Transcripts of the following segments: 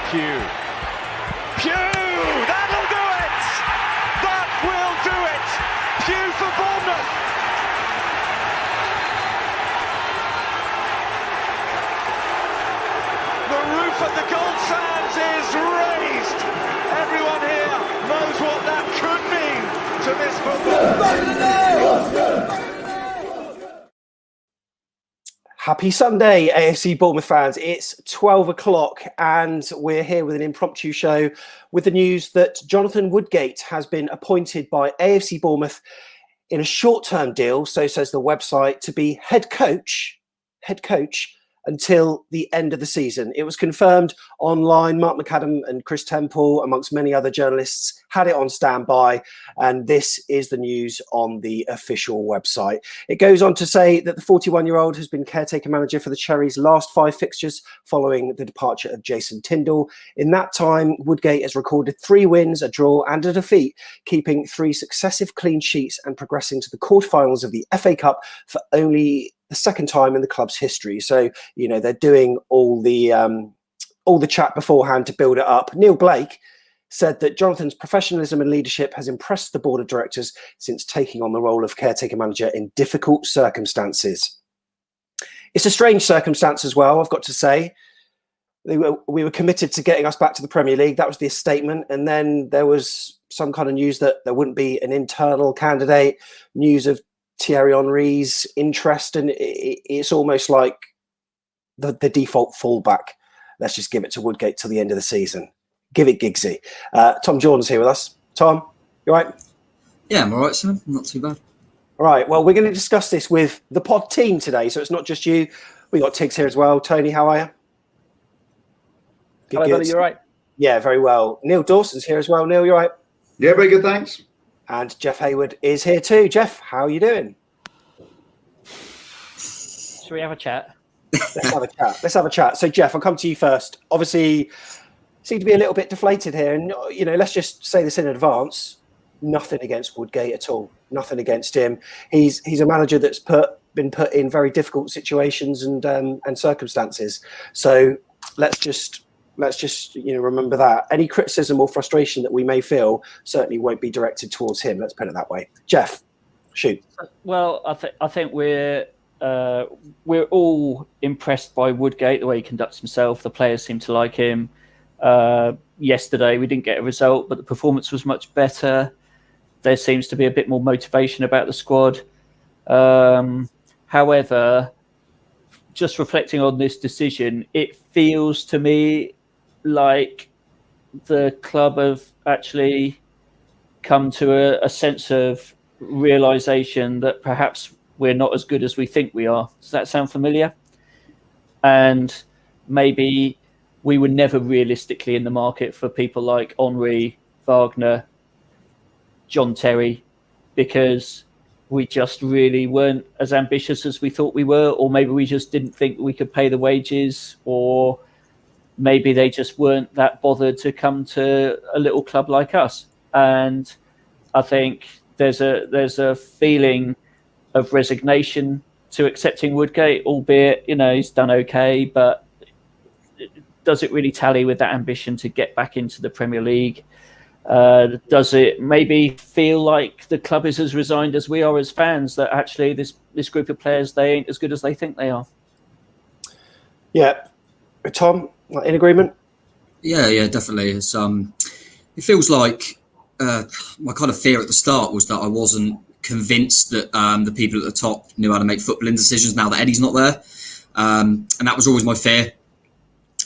Pugh. That'll do it! That will do it! Pugh for Bournemouth! The roof of the Gold Sands is raised! Everyone here knows what that could mean to this football. Happy Sunday, AFC Bournemouth fans. It's 12 o'clock and we're here with an impromptu show with the news that Jonathan Woodgate has been appointed by AFC Bournemouth in a short-term deal, so says the website, to be head coach until the end of the season. It was confirmed online. Mark McAdam and Chris Temple, amongst many other journalists, had it on standby, and this is the news on the official website. It goes on to say that the 41-year-old has been caretaker manager for the Cherries' last 5 fixtures following the departure of Jason Tindall. In that time, Woodgate has recorded 3 wins, a draw and a defeat, keeping 3 successive clean sheets and progressing to the quarterfinals of the FA Cup for only the second time in the club's history. So, you know, they're doing all the chat beforehand to build it up. Neil Blake said that Jonathan's professionalism and leadership has impressed the board of directors since taking on the role of caretaker manager in difficult circumstances. It's a strange circumstance as well, I've got to say. We were committed to getting us back to the Premier League. That was the statement. And then there was some kind of news that there wouldn't be an internal candidate, news of Thierry Henry's interest, and it's almost like the default fallback. Let's just give it to Woodgate till the end of the season. Give it Giggsy. Tom Jordan's here with us. Tom, you all right? Yeah, I'm all right, Sam. Not too bad. All right. Well, we're going to discuss this with the pod team today, so it's not just you. We got Tiggs here as well. Tony, how are you? Hello, buddy. You all right? Yeah, very well. Neil Dawson's here as well. Neil, you all right? Yeah, very good, thanks. And Jeff Hayward is here too. Jeff, how are you doing? Shall we have a chat? Let's have a chat. So, Jeff, I'll come to you first. Obviously, seem to be a little bit deflated here. And, you know, let's just say this in advance. Nothing against Woodgate at all. Nothing against him. He's a manager that's been put in very difficult situations and circumstances. So let's just remember that. Any criticism or frustration that we may feel certainly won't be directed towards him. Let's put it that way. Jeff, shoot. Well, I think we're all impressed by Woodgate, the way he conducts himself. The players seem to like him. Yesterday we didn't get a result, but the performance was much better. There seems to be a bit more motivation about the squad. However, just reflecting on this decision, it feels to me like the club have actually come to a sense of realization that perhaps we're not as good as we think we are. Does that sound familiar? And maybe we were never realistically in the market for people like Henry, Wagner, John Terry, because we just really weren't as ambitious as we thought we were, or maybe we just didn't think we could pay the wages, or maybe they just weren't that bothered to come to a little club like us. And I think there's a feeling of resignation to accepting Woodgate, albeit, you know, he's done okay, but does it really tally with that ambition to get back into the Premier League? Does it maybe feel like the club is as resigned as we are as fans, that actually this group of players, they ain't as good as they think they are? Yeah. Tom, in agreement? Yeah, definitely. It's it feels like my kind of fear at the start was that I wasn't convinced that the people at the top knew how to make footballing decisions now that Eddie's not there, and that was always my fear.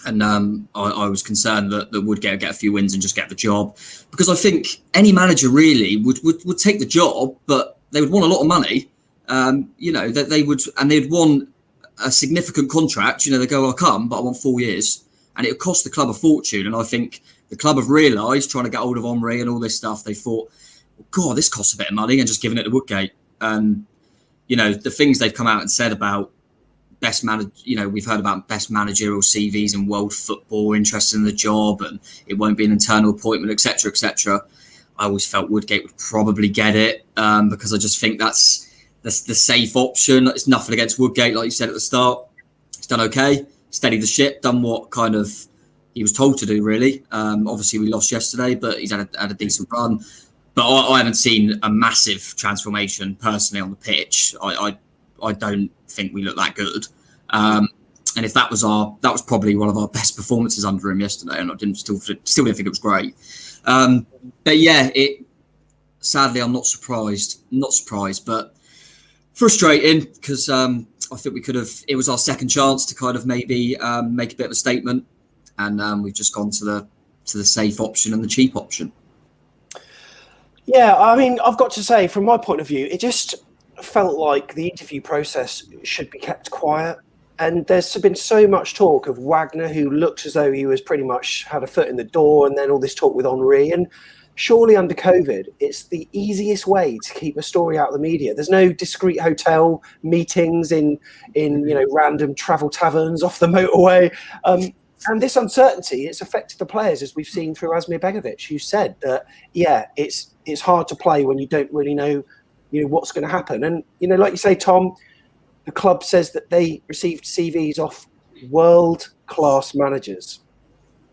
And I was concerned that Woodgate would get a few wins and just get the job, because I think any manager really would take the job, but they would want a lot of money. You know, that they would, and they'd want a significant contract. You know, they go, I'll come, but I want 4 years, and it would cost the club a fortune. And I think the club have realised, trying to get hold of Henry and all this stuff, they thought, God, this costs a bit of money, and just giving it to Woodgate. And you know, the things they've come out and said about best manager, you know, we've heard about best managerial CVs in world football, interested in the job, and it won't be an internal appointment, etc., etc. I always felt Woodgate would probably get it, because I just think that's the safe option. It's nothing against Woodgate, like you said at the start. He's done okay, steadied the ship, done what kind of he was told to do, really. Obviously, we lost yesterday, but he's had a decent run. But I haven't seen a massive transformation personally on the pitch. I don't think we look that good. And if that was probably one of our best performances under him yesterday, and I still didn't think it was great. But yeah, sadly I'm not surprised, but frustrating because I think we could have. It was our second chance to kind of maybe make a bit of a statement, and we've just gone to the safe option and the cheap option. Yeah, I mean, I've got to say, from my point of view, it just felt like the interview process should be kept quiet. And there's been so much talk of Wagner, who looked as though he was pretty much had a foot in the door, and then all this talk with Henry. And surely under COVID, it's the easiest way to keep a story out of the media. There's no discreet hotel meetings in random travel taverns off the motorway. And this uncertainty, it's affected the players, as we've seen through Asmir Begovic, who said that, it's hard to play when you don't really know, what's going to happen. And, like you say, Tom, the club says that they received CVs off world-class managers.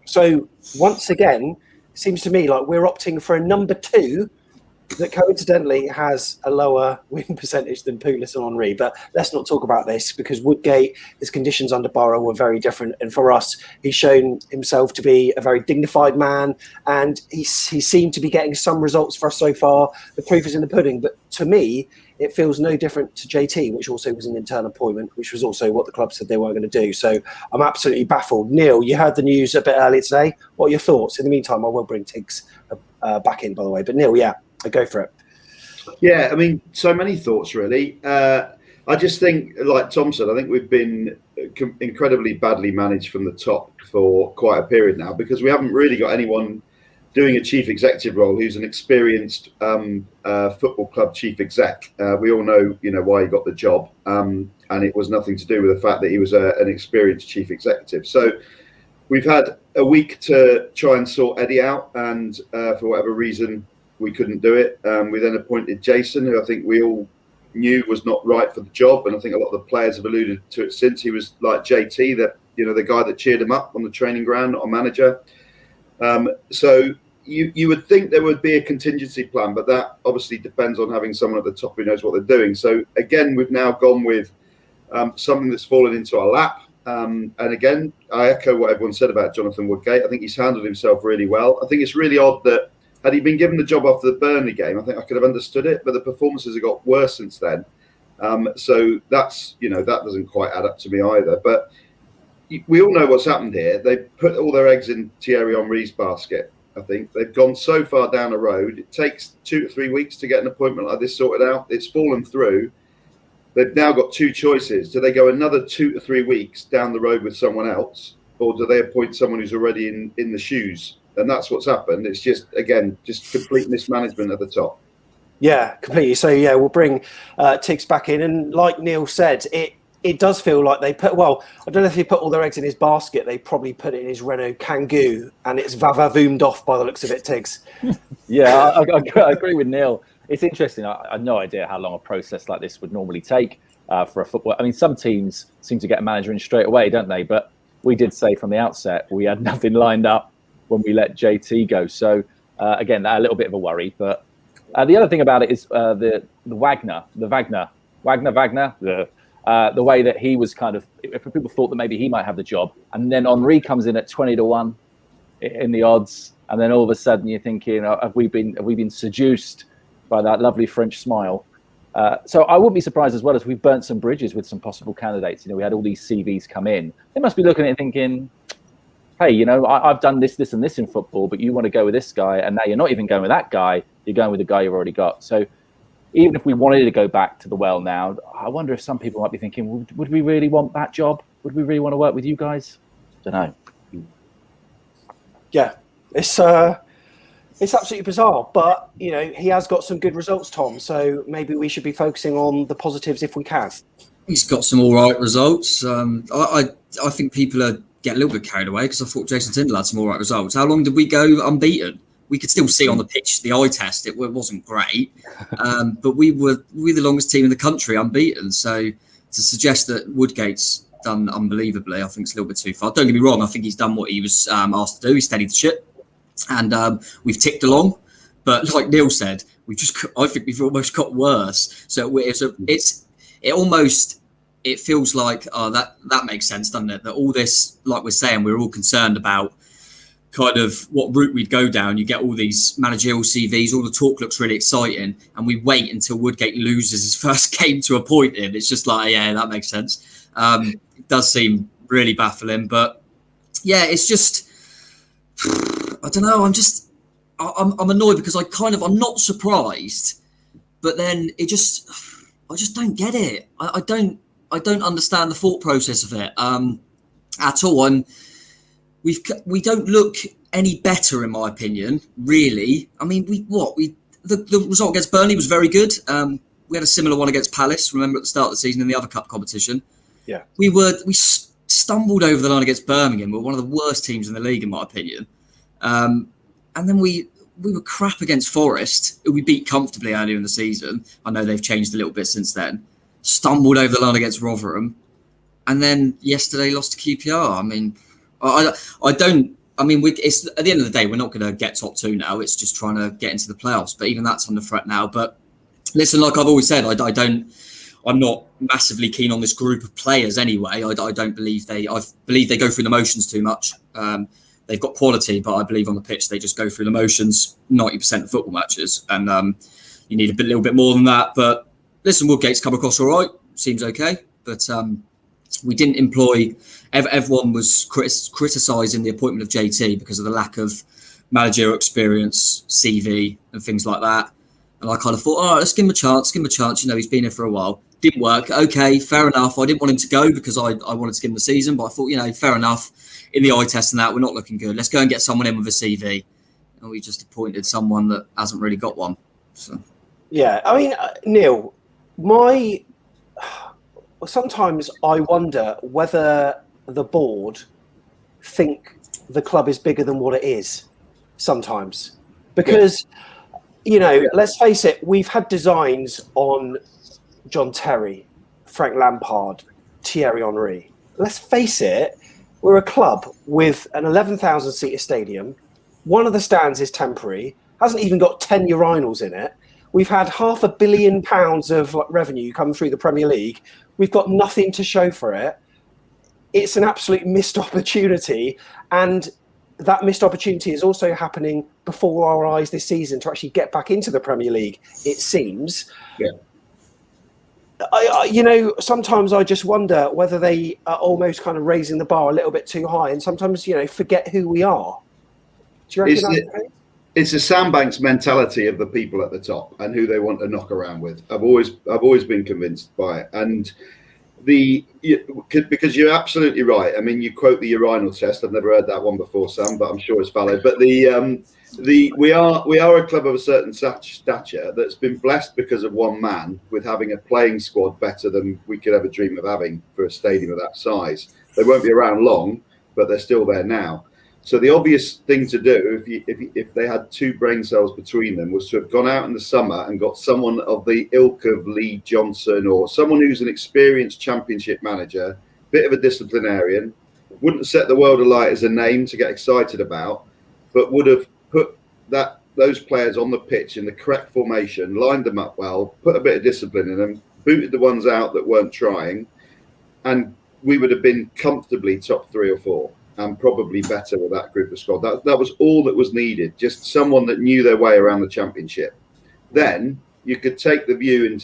So once again, it seems to me like we're opting for a number 2 that coincidentally has a lower win percentage than Pulis and Henry. But let's not talk about this, because Woodgate, his conditions under Borough were very different. And for us, he's shown himself to be a very dignified man, and he seemed to be getting some results for us so far. The proof is in the pudding. But to me, it feels no different to JT, which also was an internal appointment, which was also what the club said they weren't going to do. So I'm absolutely baffled. Neil, you heard the news a bit earlier today. What are your thoughts? In the meantime, I will bring Tiggs back in, by the way. But Neil, I go for it. Yeah, I mean, so many thoughts, really. I just think, like Tom said, I think we've been incredibly badly managed from the top for quite a period now, because we haven't really got anyone doing a chief executive role who's an experienced football club chief exec. We all know, why he got the job, and it was nothing to do with the fact that he was an experienced chief executive. So we've had a week to try and sort Eddie out, and for whatever reason, we couldn't do it. We then appointed Jason, who I think we all knew was not right for the job, and I think a lot of the players have alluded to it since. He was like JT, that the guy that cheered him up on the training ground, not a manager. So you would think there would be a contingency plan, but that obviously depends on having someone at the top who knows what they're doing. So again, we've now gone with something that's fallen into our lap. And again, I echo what everyone said about Jonathan Woodgate. I think he's handled himself really well. I think it's really odd that had he been given the job after the Burnley game, I think I could have understood it, but the performances have got worse since then. So that's, that doesn't quite add up to me either. But we all know what's happened here. They put all their eggs in Thierry Henry's basket. I think they've gone so far down the road. It takes 2 to 3 weeks to get an appointment like this sorted out. It's fallen through. They've now got 2 choices. Do they go another 2 to 3 weeks down the road with someone else, or do they appoint someone who's already in the shoes? And that's what's happened. It's just complete mismanagement at the top. Yeah, completely. So, we'll bring Tiggs back in. And like Neil said, it does feel like they put, I don't know if they put all their eggs in his basket. They probably put it in his Renault Kangoo, and it's vavavoomed off by the looks of it, Tiggs. Yeah, I agree with Neil. It's interesting. I have no idea how long a process like this would normally take for a football. I mean, some teams seem to get a manager in straight away, don't they? But we did say from the outset we had nothing lined up when we let JT go. So again, a little bit of a worry. But the other thing about it is the Wagner, the way that he was kind of, if people thought that maybe he might have the job, and then Henry comes in at 20-1 in the odds, and then all of a sudden you're thinking, have we been seduced by that lovely French smile? So I wouldn't be surprised as well as we've burnt some bridges with some possible candidates. We had all these CVs come in. They must be looking at it thinking, hey, I've done this, and this in football, but you want to go with this guy, and now you're not even going with that guy. You're going with the guy you've already got. So even if we wanted to go back to the well now, I wonder if some people might be thinking, would we really want that job? Would we really want to work with you guys? Don't know. Yeah, it's absolutely bizarre, but he has got some good results, Tom. So maybe we should be focusing on the positives if we can. He's got some all right results. I think people get a little bit carried away because I thought Jason Tindall had some all right results. How long did we go unbeaten? We could still see on the pitch, the eye test, it wasn't great, but we were the longest team in the country unbeaten. So to suggest that Woodgate's done unbelievably. I think it's a little bit too far. Don't get me wrong. I think he's done what he was asked to do. He steadied the ship, and we've ticked along. But like Neil said, I think we've almost got worse. So it feels like that makes sense, doesn't it? That all this, like we're saying, we're all concerned about kind of what route we'd go down. You get all these managerial CVs, all the talk looks really exciting, and we wait until Woodgate loses his first game to appoint him. It's just like, yeah, that makes sense. It does seem really baffling, but yeah, it's just, I don't know. I'm annoyed because I'm not surprised, but then I just don't get it. I don't understand the thought process of it at all. We don't look any better, in my opinion, really. I mean, the result against Burnley was very good. We had a similar one against Palace, remember, at the start of the season in the other cup competition. Yeah. We stumbled over the line against Birmingham. We're one of the worst teams in the league, in my opinion. And then we were crap against Forest, who we beat comfortably earlier in the season. I know they've changed a little bit since then. Stumbled over the line against Rotherham. And then yesterday lost to QPR. I mean, it's at the end of the day, we're not going to get top 2 now. It's just trying to get into the playoffs. But even that's under threat now. But listen, like I've always said, I'm not massively keen on this group of players anyway. I believe they go through the motions too much. They've got quality, but I believe on the pitch they just go through the motions 90% of football matches. And you need a little bit more than that. But listen, Woodgate's come across all right. Seems okay. But we didn't employ... Everyone was criticising the appointment of JT because of the lack of managerial experience, CV, and things like that. And I kind of thought, all right, let's give him a chance. You know, he's been here for a while. Didn't work. Okay, fair enough. I didn't want him to go because I wanted to give him the season, but I thought, you know, fair enough. In the eye test and that, we're not looking good. Let's go and get someone in with a CV. And we just appointed someone that hasn't really got one. So. Yeah, I mean, Neil, sometimes I wonder whether the board think the club is bigger than what it is sometimes. Because, you know, let's face it, we've had designs on John Terry, Frank Lampard, Thierry Henry. Let's face it, we're a club with an 11,000-seater stadium. One of the stands is temporary, hasn't even got 10 urinals in it. We've had £500 million of revenue come through the Premier League. We've got nothing to show for it. It's an absolute missed opportunity. And that missed opportunity is also happening before our eyes this season to actually get back into the Premier League, it seems. Yeah. Sometimes I just wonder whether they are almost kind of raising the bar a little bit too high and sometimes, forget who we are. Do you reckon that's right? It's a Sandbanks mentality of the people at the top and who they want to knock around with. I've always been convinced by it. And because you're absolutely right. I mean, you quote the urinal test. I've never heard that one before, Sam, but I'm sure it's valid. But we are a club of a certain stature that's been blessed because of one man with having a playing squad better than we could ever dream of having for a stadium of that size. They won't be around long, but they're still there now. So the obvious thing to do, if they had 2 brain cells between them, was to have gone out in the summer and got someone of the ilk of Lee Johnson or someone who's an experienced championship manager, bit of a disciplinarian, wouldn't set the world alight as a name to get excited about, but would have put those players on the pitch in the correct formation, lined them up well, put a bit of discipline in them, booted the ones out that weren't trying, and we would have been comfortably top 3 or 4. And probably better with that group of squad. That was all that was needed. Just someone that knew their way around the Championship. Then you could take the view in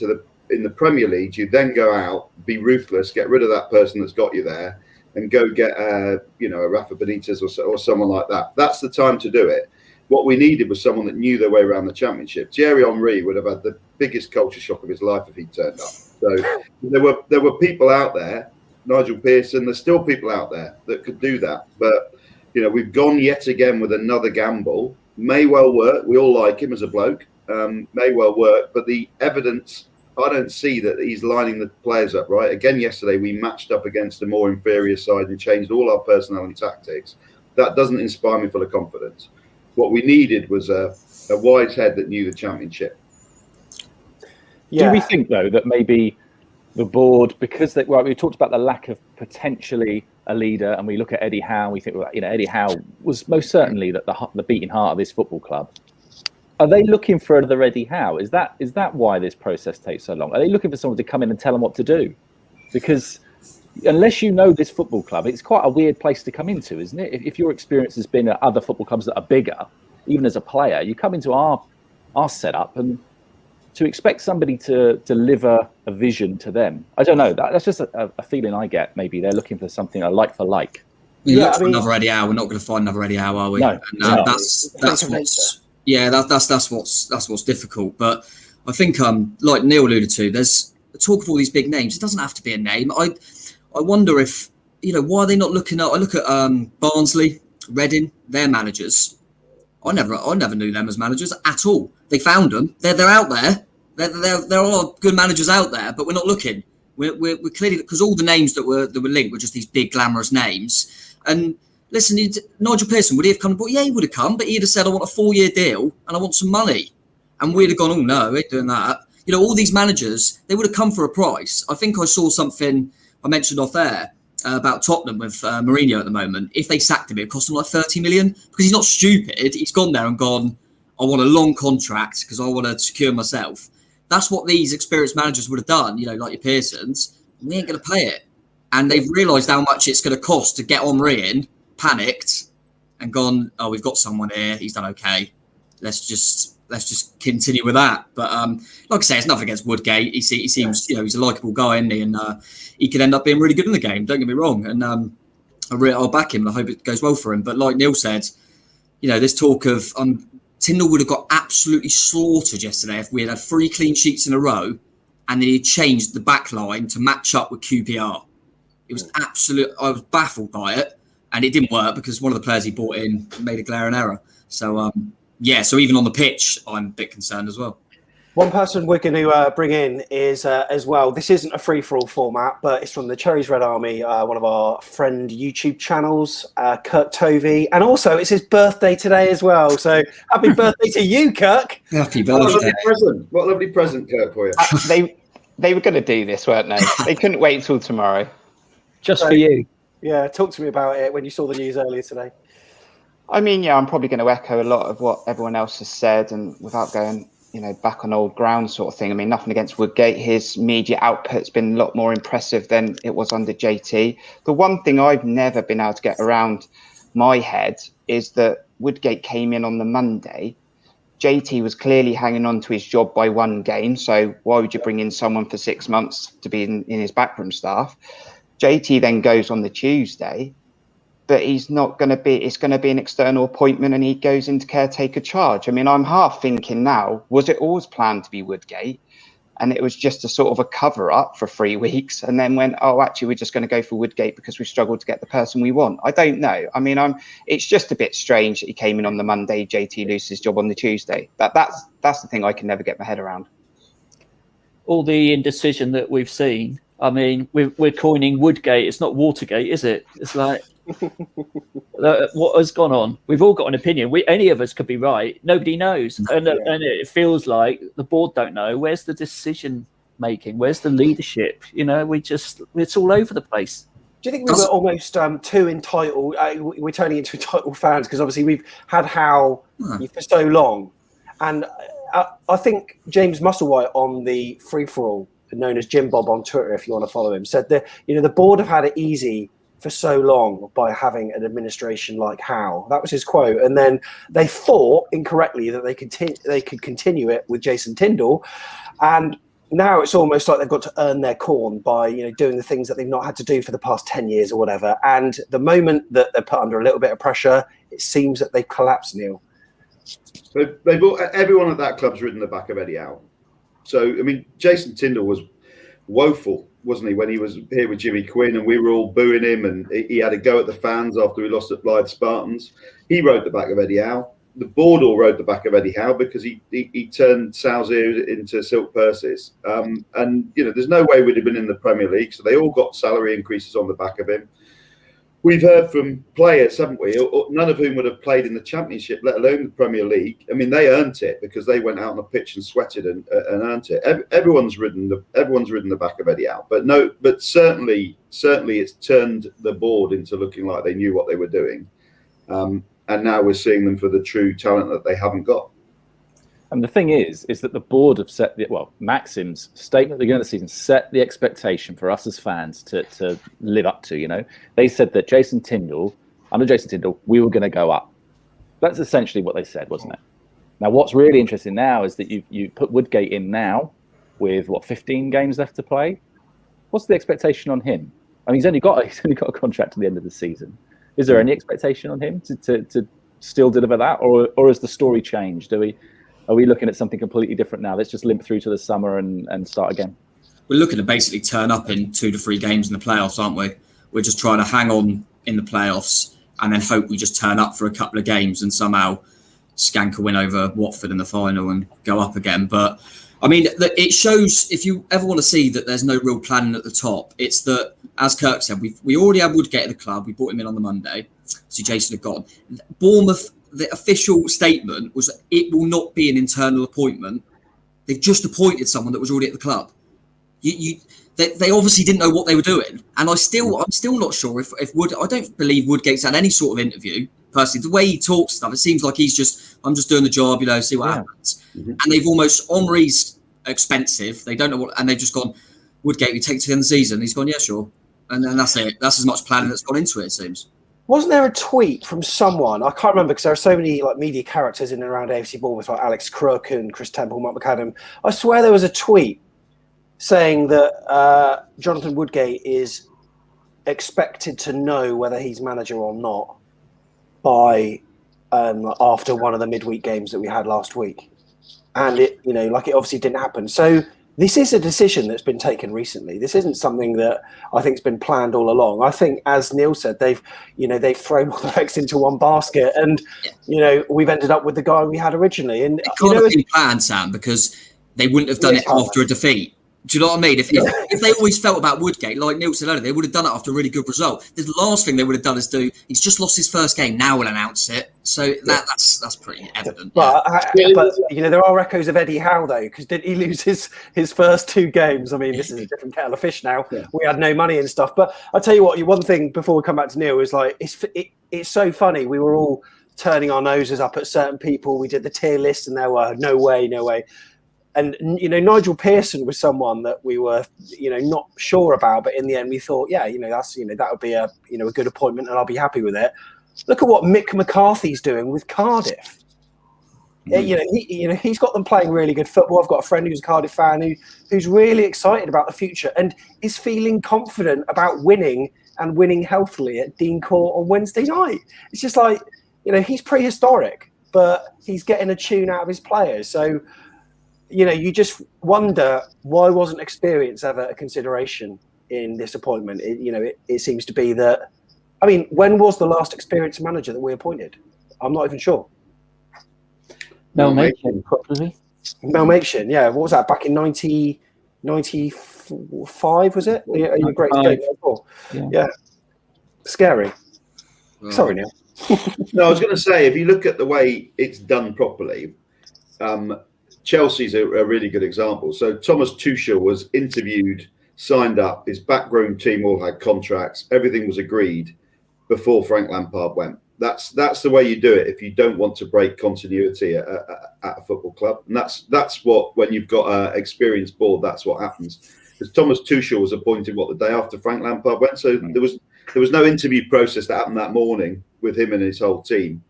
the Premier League. You then go out, be ruthless, get rid of that person that's got you there, and go get a Rafa Benitez or someone like that. That's the time to do it. What we needed was someone that knew their way around the Championship. Thierry Henry would have had the biggest culture shock of his life if he turned up. So there were people out there. Nigel Pearson, there's still people out there that could do that. But, we've gone yet again with another gamble. May well work. We all like him as a bloke. May well work. But the evidence, I don't see that he's lining the players up right. Again, yesterday, we matched up against a more inferior side and changed all our personnel and tactics. That doesn't inspire me full of confidence. What we needed was a wise head that knew the Championship. Yeah. Do we think, though, that maybe the board, because we talked about the lack of potentially a leader, and we look at Eddie Howe, we think, well, Eddie Howe was most certainly the beating heart of this football club. Are they looking for another Eddie Howe? Is that why this process takes so long? Are they looking for someone to come in and tell them what to do? Because unless you know this football club, it's quite a weird place to come into, isn't it? If your experience has been at other football clubs that are bigger, even as a player, you come into our setup, and to expect somebody to deliver a vision to them, I don't know. That's just a feeling I get. Maybe they're looking for something like for like. We look for another Eddie Howe. We're not going to find another Eddie Howe, are we? No, that's what's difficult. But I think, like Neil alluded to, there's talk of all these big names. It doesn't have to be a name. I wonder if, why are they not looking at? I look at Barnsley, Reading, their managers. I never knew them as managers at all. They found them. They're out there. There are good managers out there, but we're not looking. We're clearly, because all the names that were linked were just these big glamorous names. And listen, Nigel Pearson, would he have come aboard? Yeah, he would have come, but he'd have said, I want a 4-year deal and I want some money. And we'd have gone, oh no, we ain't doing that. All these managers, they would have come for a price. I think I saw something I mentioned off air about Tottenham with Mourinho at the moment. If they sacked him, it would cost him like 30 million, because he's not stupid. He's gone there and gone, I want a long contract because I want to secure myself. That's what these experienced managers would have done, like your Pearsons. We ain't going to pay it. And they've realised how much it's going to cost to get Henry in, panicked, and gone, oh, we've got someone here. He's done okay. Let's just continue with that. But like I say, it's nothing against Woodgate. He seems, he's a likeable guy, isn't he? And he could end up being really good in the game. Don't get me wrong. And I'll back him. And I hope it goes well for him. But like Neil said, this talk of Tyndall would have got absolutely slaughtered yesterday if we had 3 clean sheets in a row, and then he changed the back line to match up with QPR. It was absolute. I was baffled by it, and it didn't work because one of the players he brought in made a glaring error. So so even on the pitch, I'm a bit concerned as well. One person we're going to bring in is, as well, this isn't a free-for-all format, but it's from the Cherries Red Army, one of our friend YouTube channels, Kirk Tovey. And also, it's his birthday today as well. So happy birthday to you, Kirk. Happy birthday. What a lovely present, Kirk, for you. They were going to do this, weren't they? They couldn't wait till tomorrow. Just for you. Yeah, talk to me about it when you saw the news earlier today. I mean, I'm probably going to echo a lot of what everyone else has said, and without going back on old ground sort of thing. I mean, nothing against Woodgate. His media output's been a lot more impressive than it was under JT. The one thing I've never been able to get around my head is that Woodgate came in on the Monday. JT was clearly hanging on to his job by 1 game. So why would you bring in someone for 6 months to be in his backroom staff? JT then goes on the Tuesday, but he's not going to be, it's going to be an external appointment, and he goes into caretaker charge. I mean, I'm half thinking now, was it always planned to be Woodgate? And it was just a sort of a cover up for 3 weeks, and then went, oh, actually, we're just going to go for Woodgate because we struggled to get the person we want. I don't know. I mean, it's just a bit strange that he came in on the Monday, JT loses his job on the Tuesday. That's the thing I can never get my head around. All the indecision that we've seen. I mean, we're coining Woodgate. It's not Watergate, is it? It's like, what has gone on? We've all got an opinion. Any of us could be right. Nobody knows, and it feels like the board don't know. Where's the decision making? Where's the leadership? It's all over the place. Do you think we were almost too entitled? We're turning into entitled fans because obviously we've had Howe for so long, and I think James Musselwhite on the free for all, known as Jim Bob on Twitter, if you want to follow him, said that the board have had it easy for so long by having an administration like Howe. That was his quote. And then they thought incorrectly that they could continue it with Jason Tyndall. And now it's almost like they've got to earn their corn by doing the things that they've not had to do for the past 10 years or whatever. And the moment that they're put under a little bit of pressure, it seems that they've collapsed, Neil. Everyone at that club's ridden the back of Eddie Howe. So, I mean, Jason Tyndall was woeful, wasn't he, when he was here with Jimmy Quinn, and we were all booing him, and he had a go at the fans after he lost at Blythe Spartans. He rode the back of Eddie Howe. The board all rode the back of Eddie Howe because he turned Sal's ears into silk purses. And there's no way we'd have been in the Premier League, so they all got salary increases on the back of him. we've heard from players, haven't we? None of whom would have played in the Championship, let alone the Premier League. I mean, they earned it because they went out on the pitch and sweated and earned it. Everyone's ridden the back of Eddie Howe, but certainly it's turned the board into looking like they knew what they were doing, and now we're seeing them for the true talent that they haven't got. And the thing is that the board have set Maxim's statement at the beginning of the season set the expectation for us as fans to live up to. You know, they said that under Jason Tindall, we were going to go up. That's essentially what they said, wasn't it? Now, what's really interesting now is that you put Woodgate in now with 15 games left to play. What's the expectation on him? I mean, he's only got a contract to the end of the season. Is there any expectation on him to still deliver that, or has the story changed? Are we looking at something completely different now? Let's just limp through to the summer and start again. We're looking to basically turn up in 2 to 3 games in the playoffs, aren't we? We're just trying to hang on in the playoffs and then hope we just turn up for a couple of games and somehow skank a win over Watford in the final and go up again. But I mean, it shows, if you ever want to see that there's no real planning at the top, it's that, as Kirk said, we already had Woodgate at the club. We brought him in on the Monday. So Jason had gone. Bournemouth, the official statement was that it will not be an internal appointment. They've just appointed someone that was already at the club. They obviously didn't know what they were doing, and I'm still not sure if I don't believe Woodgate's had any sort of interview. Personally, the way he talks stuff, it seems like I'm just doing the job, see what happens. Mm-hmm. And they've almost, Henry's expensive. They don't know what, and they've just gone, Woodgate, we take it to the end of the season. He's gone, yeah, sure, and then that's it. That's as much planning that's gone into it seems. Wasn't there a tweet from someone? I can't remember because there are so many media characters in and around AFC Bournemouth, like Alex Kirk and Chris Temple, Mark McAdam. I swear there was a tweet saying that Jonathan Woodgate is expected to know whether he's manager or not by after one of the midweek games that we had last week, and it obviously didn't happen. So this is a decision that's been taken recently. This isn't something that I think has been planned all along. I think, as Neil said, they've thrown all their eggs into one basket, and we've ended up with the guy we had originally. And it can't have been planned, Sam, because they wouldn't have done it after a defeat. Do you know what I mean? If they always felt about Woodgate, like Neil said earlier, they would have done it after a really good result. The last thing they would have done is he's just lost his first game, now we'll announce it. So that's pretty evident. But there are echoes of Eddie Howe, though, because did he lose his first 2 games? I mean, this is a different kettle of fish now. Yeah. We had no money and stuff. But I'll tell you what, one thing before we come back to Neil is it's so funny. We were all turning our noses up at certain people. We did the tier list and there were no way. And, Nigel Pearson was someone that we were, not sure about. But in the end, we thought, that's, that would be a good appointment and I'll be happy with it. Look at what Mick McCarthy's doing with Cardiff. Mm-hmm. He's got them playing really good football. I've got a friend who's a Cardiff fan who's really excited about the future and is feeling confident about winning and winning healthily at Dean Court on Wednesday night. It's just like, he's prehistoric, but he's getting a tune out of his players. So, you just wonder, why wasn't experience ever a consideration in this appointment? It seems to be that, I mean, when was the last experienced manager that we appointed? I'm not even sure. Mel Machin, probably. Mel Machin, yeah. What was that, back in 1995, was it? Your great game before. Yeah. Scary. Well, sorry, Neil. No, I was going to say, if you look at the way it's done properly, Chelsea's a really good example. So Thomas Tuchel was interviewed, signed up, his backroom team all had contracts, everything was agreed before Frank Lampard went. That's the way you do it if you don't want to break continuity at a football club. And that's what, when you've got an experienced board, that's what happens. Because Thomas Tuchel was appointed the day after Frank Lampard went, so there was no interview process that happened that morning with him and his whole team.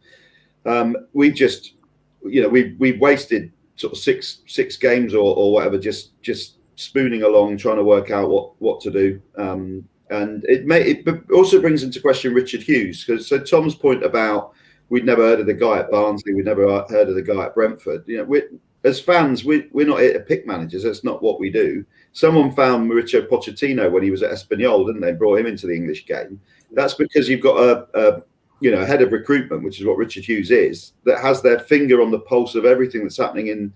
We've just, we've wasted sort of six games or whatever, just spooning along, trying to work out what to do. And it also brings into question Richard Hughes, because so Tom's point about we'd never heard of the guy at Barnsley, we'd never heard of the guy at Brentford. As fans, we're not here to pick managers. That's not what we do. Someone found Mauricio Pochettino when he was at Espanyol, didn't they? Brought him into the English game. That's because you've got a head of recruitment, which is what Richard Hughes is, that has their finger on the pulse of everything that's happening in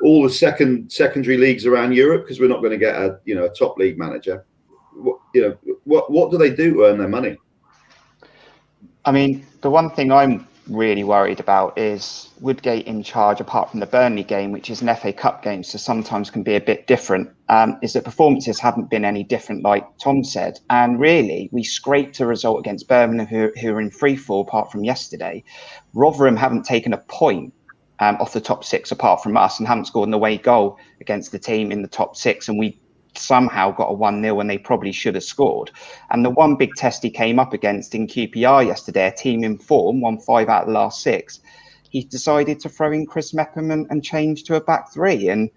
all the secondary leagues around Europe, because we're not going to get a top league manager. What do they do to earn their money? I mean, the one thing I'm really worried about is Woodgate in charge, apart from the Burnley game, which is an FA Cup game, so sometimes can be a bit different, is that performances haven't been any different, like Tom said. And really, we scraped a result against Birmingham, who are in free fall, apart from yesterday. Rotherham haven't taken a point off the top six, apart from us, and haven't scored an away goal against the team in the top six. And we somehow got a 1-0 when they probably should have scored. And the one big test he came up against in QPR yesterday, a team in form, won 5 out of the last 6, he decided to throw in Chris Mepham and change to a back 3. And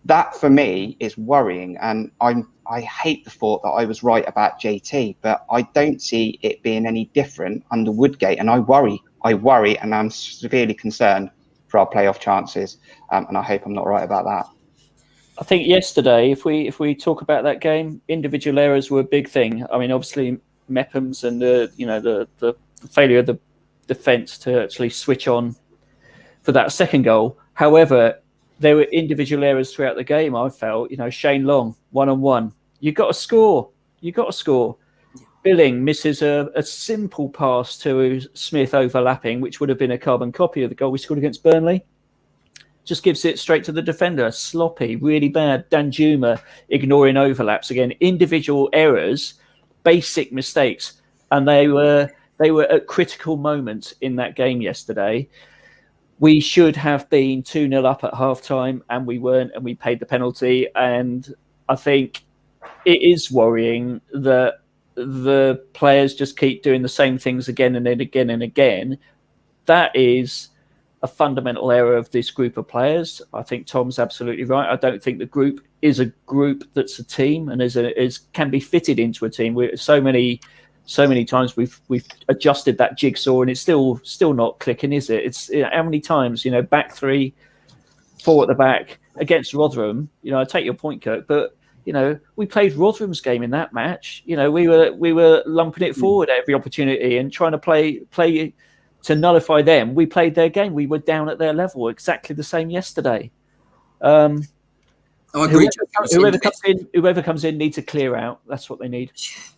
that for me is worrying. And I hate the thought that I was right about JT, but I don't see it being any different under Woodgate. And I worry, and I'm severely concerned for our playoff chances. And I hope I'm not right about that. I think yesterday, if we talk about that game, individual errors were a big thing. I mean, obviously Mepham's and the failure of the defence to actually switch on for that second goal. However, there were individual errors throughout the game. I felt, Shane Long 1-on-1. You got to score. Billing misses a simple pass to Smith overlapping, which would have been a carbon copy of the goal we scored against Burnley. Just gives it straight to the defender. Sloppy, really bad. Danjuma ignoring overlaps. Again, individual errors, basic mistakes. And they were at critical moments in that game yesterday. We should have been 2-0 up at half-time, and we weren't, and we paid the penalty. And I think it is worrying that the players just keep doing the same things again and then again and again. That is a fundamental error of this group of players. I think Tom's absolutely right. I don't think the group is a group that's a team and can be fitted into a team. So many times we've adjusted that jigsaw and it's still not clicking, is it? It's how many times, back 3, 4 at the back against Rotherham. I take your point, Kirk, but we played Rotherham's game in that match. We were lumping it forward at every opportunity and trying to play to nullify them. We played their game. We were down at their level. Exactly the same yesterday. I agree. Whoever comes in needs to clear out. That's what they need.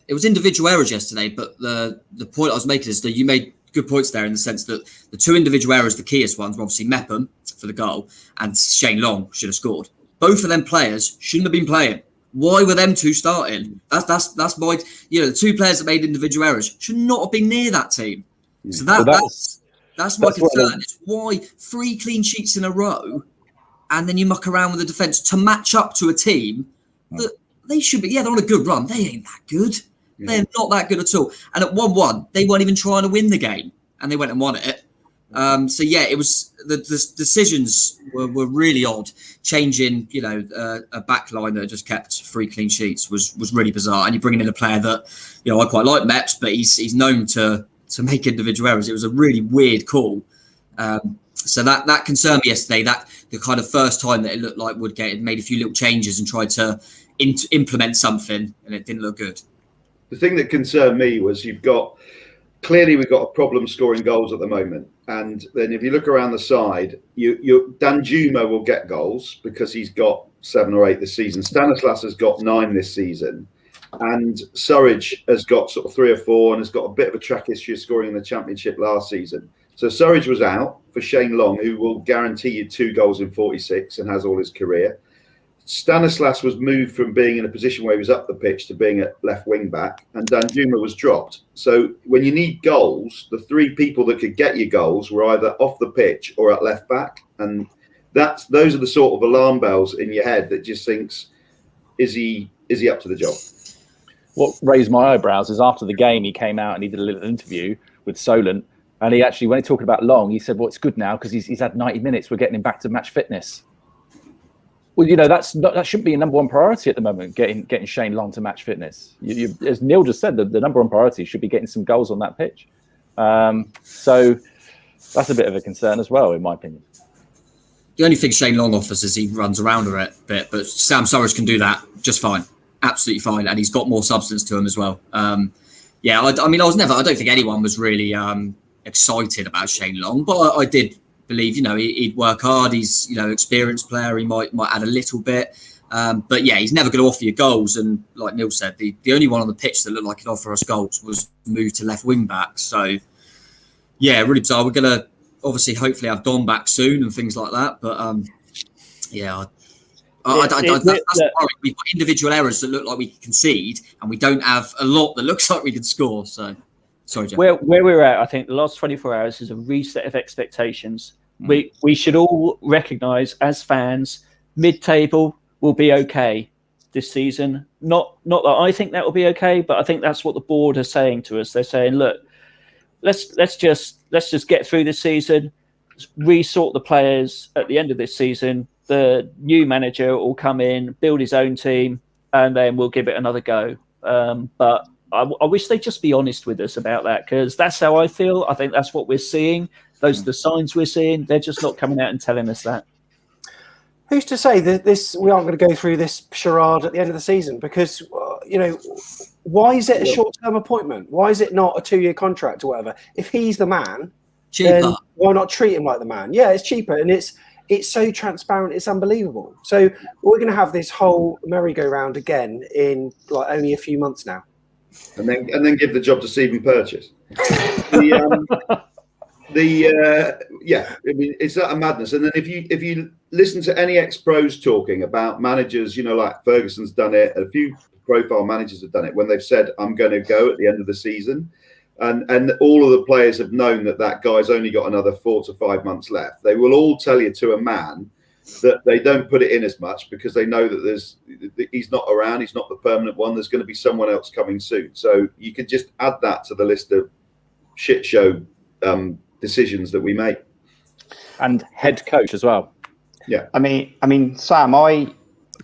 It was individual errors yesterday, but the point I was making is that you made good points there in the sense that the 2 individual errors, the keyest ones, were obviously Mepham for the goal and Shane Long should have scored. Both of them players shouldn't have been playing. Why were them 2 starting? That's my the 2 players that made individual errors should not have been near that team. So that's my concern. It's why 3 clean sheets in a row, and then you muck around with the defence to match up to a team that they should be. Yeah, they're on a good run. They ain't that good. They're not that good at all. And at 1-1, they weren't even trying to win the game, and they went and won it. It was the decisions were really odd. Changing, a back line that just kept 3 clean sheets was really bizarre. And you're bringing in a player that, I quite like Meps, but he's known to make individual errors. It was a really weird call. So that concerned me yesterday. That the kind of first time that it looked like Woodgate had made a few little changes and tried to implement something, and it didn't look good. The thing that concerned me was we've got a problem scoring goals at the moment. And then if you look around the side, Danjuma will get goals because he's got 7 or 8 this season. Stanislas has got 9 this season. And Surridge has got sort of 3 or 4 and has got a bit of a track history of scoring in the Championship last season. So Surridge was out for Shane Long, who will guarantee you 2 goals in 46 and has all his career. Stanislas was moved from being in a position where he was up the pitch to being at left wing back, and Danjuma was dropped. So when you need goals, the 3 people that could get you goals were either off the pitch or at left back. And those are the sort of alarm bells in your head that just thinks, is he up to the job? What raised my eyebrows is after the game, he came out and he did a little interview with Solent. And he actually, when he talked about Long, he said, well, it's good now because he's had 90 minutes. We're getting him back to match fitness. Well, that shouldn't be a number 1 priority at the moment, getting Shane Long to match fitness. As Neil just said, the number 1 priority should be getting some goals on that pitch. So that's a bit of a concern as well, in my opinion. The only thing Shane Long offers is he runs around a bit, but Sam Surridge can do that just fine. Absolutely fine. And he's got more substance to him as well. I don't think anyone was really excited about Shane Long, but I did believe, he'd work hard. He's, experienced player. He might add a little bit. But yeah, he's never going to offer you goals. And like Neil said, the only one on the pitch that looked like he'd offer us goals was moved to left wing back. So Yeah, really bizarre. We're going to obviously hopefully have Don back soon and things like that. But that's the worry. We've got individual errors that look like we can concede, and we don't have a lot that looks like we can score. So, sorry, Jeff. Where we're at, I think the last 24 hours is a reset of expectations. We should all recognise as fans, mid-table will be okay this season. Not that I think that will be okay, but I think that's what the board are saying to us. They're saying, look, let's just get through this season, resort the players at the end of this season. The new manager will come in, build his own team, and then we'll give it another go. But I wish they'd just be honest with us about that, because that's how I feel. I think that's what we're seeing. Those are the signs we're seeing. They're just not coming out and telling us that. Who's to say that we aren't going to go through this charade at the end of the season? Because, why is it a short-term appointment? Why is it not a 2-year contract or whatever? If he's the man, then why not treat him like the man? Yeah, it's cheaper, and it's so transparent, it's unbelievable. So we're going to have this whole merry-go-round again in only a few months now. And then give the job to Stephen Purchase. It's that a madness. And then if you listen to any ex-pros talking about managers, like Ferguson's done it, a few profile managers have done it when they've said, I'm going to go at the end of the season. And all of the players have known that guy's only got another 4 to 5 months left. They will all tell you to a man that they don't put it in as much because they know that he's not around. He's not the permanent one. There's going to be someone else coming soon. So you could just add that to the list of shit show decisions that we make. And head coach as well. Yeah. I mean, Sam,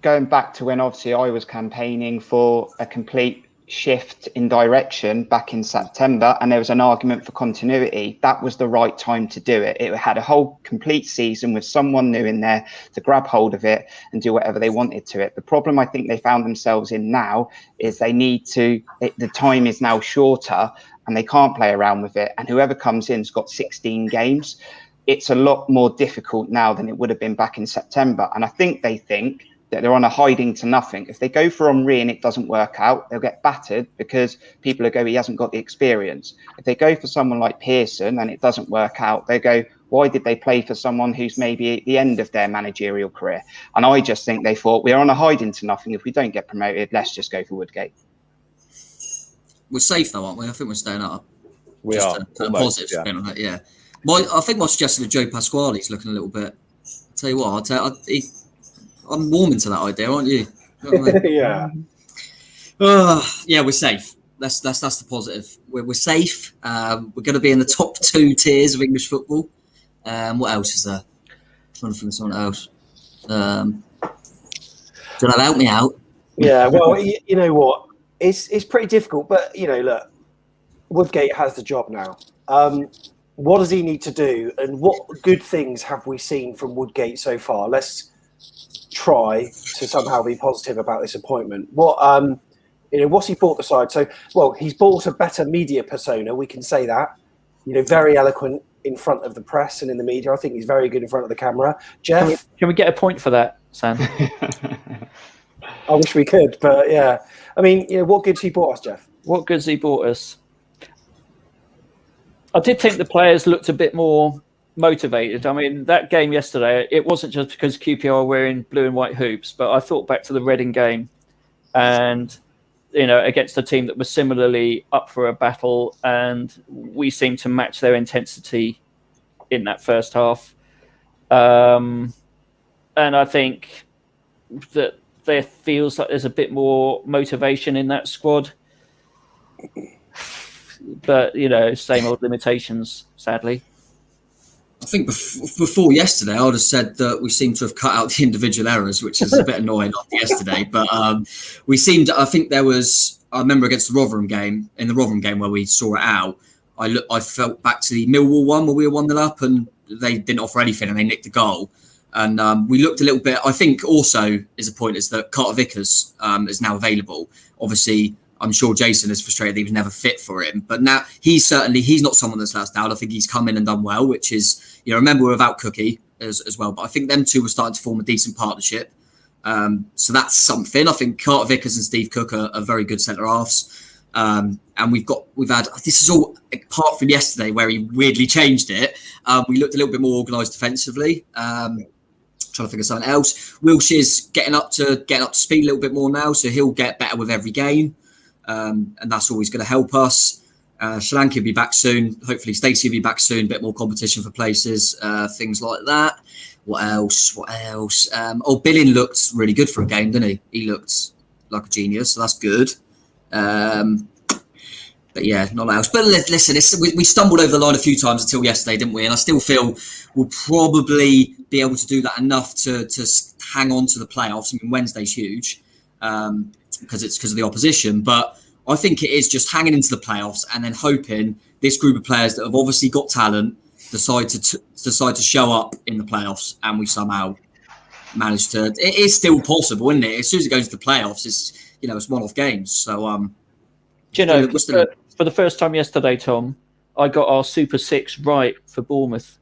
going back to when obviously I was campaigning for a complete shift in direction back in September, and there was an argument for continuity. That was the right time to do it. It had a whole complete season with someone new in there to grab hold of it and do whatever they wanted to it. The problem I think they found themselves in now is the time is now shorter and they can't play around with it. And whoever comes in's got 16 games. It's a lot more difficult now than it would have been back in September. And I think they think that they're on a hiding to nothing. If they go for Henry and it doesn't work out, they'll get battered because people will go, he hasn't got the experience. If they go for someone like Pearson and it doesn't work out, they go, why did they play for someone who's maybe at the end of their managerial career? And I just think they thought, we're on a hiding to nothing. If we don't get promoted, let's just go for Woodgate. We're safe though, aren't we? I think we're staying up. We just are. A positive spin on it, yeah. I think my suggestion of Joe Pasquale's looking a little bit. I'll tell you what, I'm warming to that idea, aren't you? Yeah. Yeah, we're safe. That's the positive. We're safe. We're going to be in the top 2 tiers of English football. What else is there? I'm trying to think of something else. Did that help me out? Yeah. Well, you know what? It's pretty difficult, but look, Woodgate has the job now. What does he need to do, and what good things have we seen from Woodgate so far? Let's try to somehow be positive about this appointment. What's he brought the side? So, well, he's bought a better media persona. We can say that. Very eloquent in front of the press and in the media. I think he's very good in front of the camera. Jeff, Can we get a point for that, Sam? I wish we could, but yeah. I mean, what goods he bought us, Jeff? What goods he bought us? I did think the players looked a bit more motivated. I mean, that game yesterday, it wasn't just because QPR were wearing blue and white hoops, but I thought back to the Reading game and, against a team that was similarly up for a battle, and we seemed to match their intensity in that first half. And I think that there feels like there's a bit more motivation in that squad. But, same old limitations, sadly. I think before yesterday, I would have said that we seem to have cut out the individual errors, which is a bit annoying after yesterday. But I think there was, I remember against the Rotherham game, where we saw it out, I felt back to the Millwall one where we were 1-0 up and they didn't offer anything and they nicked a goal. And we looked a little bit, I think also is a point is that Carter Vickers is now available. Obviously, I'm sure Jason is frustrated that he was never fit for him, but now he's not someone that's let us down. I think he's come in and done well, which is, remember we're without Cookie as well, but I think them two were starting to form a decent partnership. So that's something. I think Carter Vickers and Steve Cook are very good centre halves. And we've had this is all apart from yesterday where he weirdly changed it. We looked a little bit more organised defensively. Trying to think of something else. Wilshire's getting up to speed a little bit more now, so he'll get better with every game, and that's always going to help us. Solanke will be back soon. Hopefully, Stacey will be back soon. A bit more competition for places, things like that. What else? Billing looked really good for a game, didn't he? He looked like a genius, so that's good. But yeah, not else. But listen, we stumbled over the line a few times until yesterday, didn't we? And I still feel we'll probably be able to do that enough to hang on to the playoffs. I mean, Wednesday's huge because of the opposition, but I think it is just hanging into the playoffs and then hoping this group of players that have obviously got talent decide to show up in the playoffs, and we somehow manage to. It is still possible, isn't it? As soon as it goes to the playoffs, it's one-off games. So, do you know, for the first time yesterday, Tom, I got our Super Six right for Bournemouth.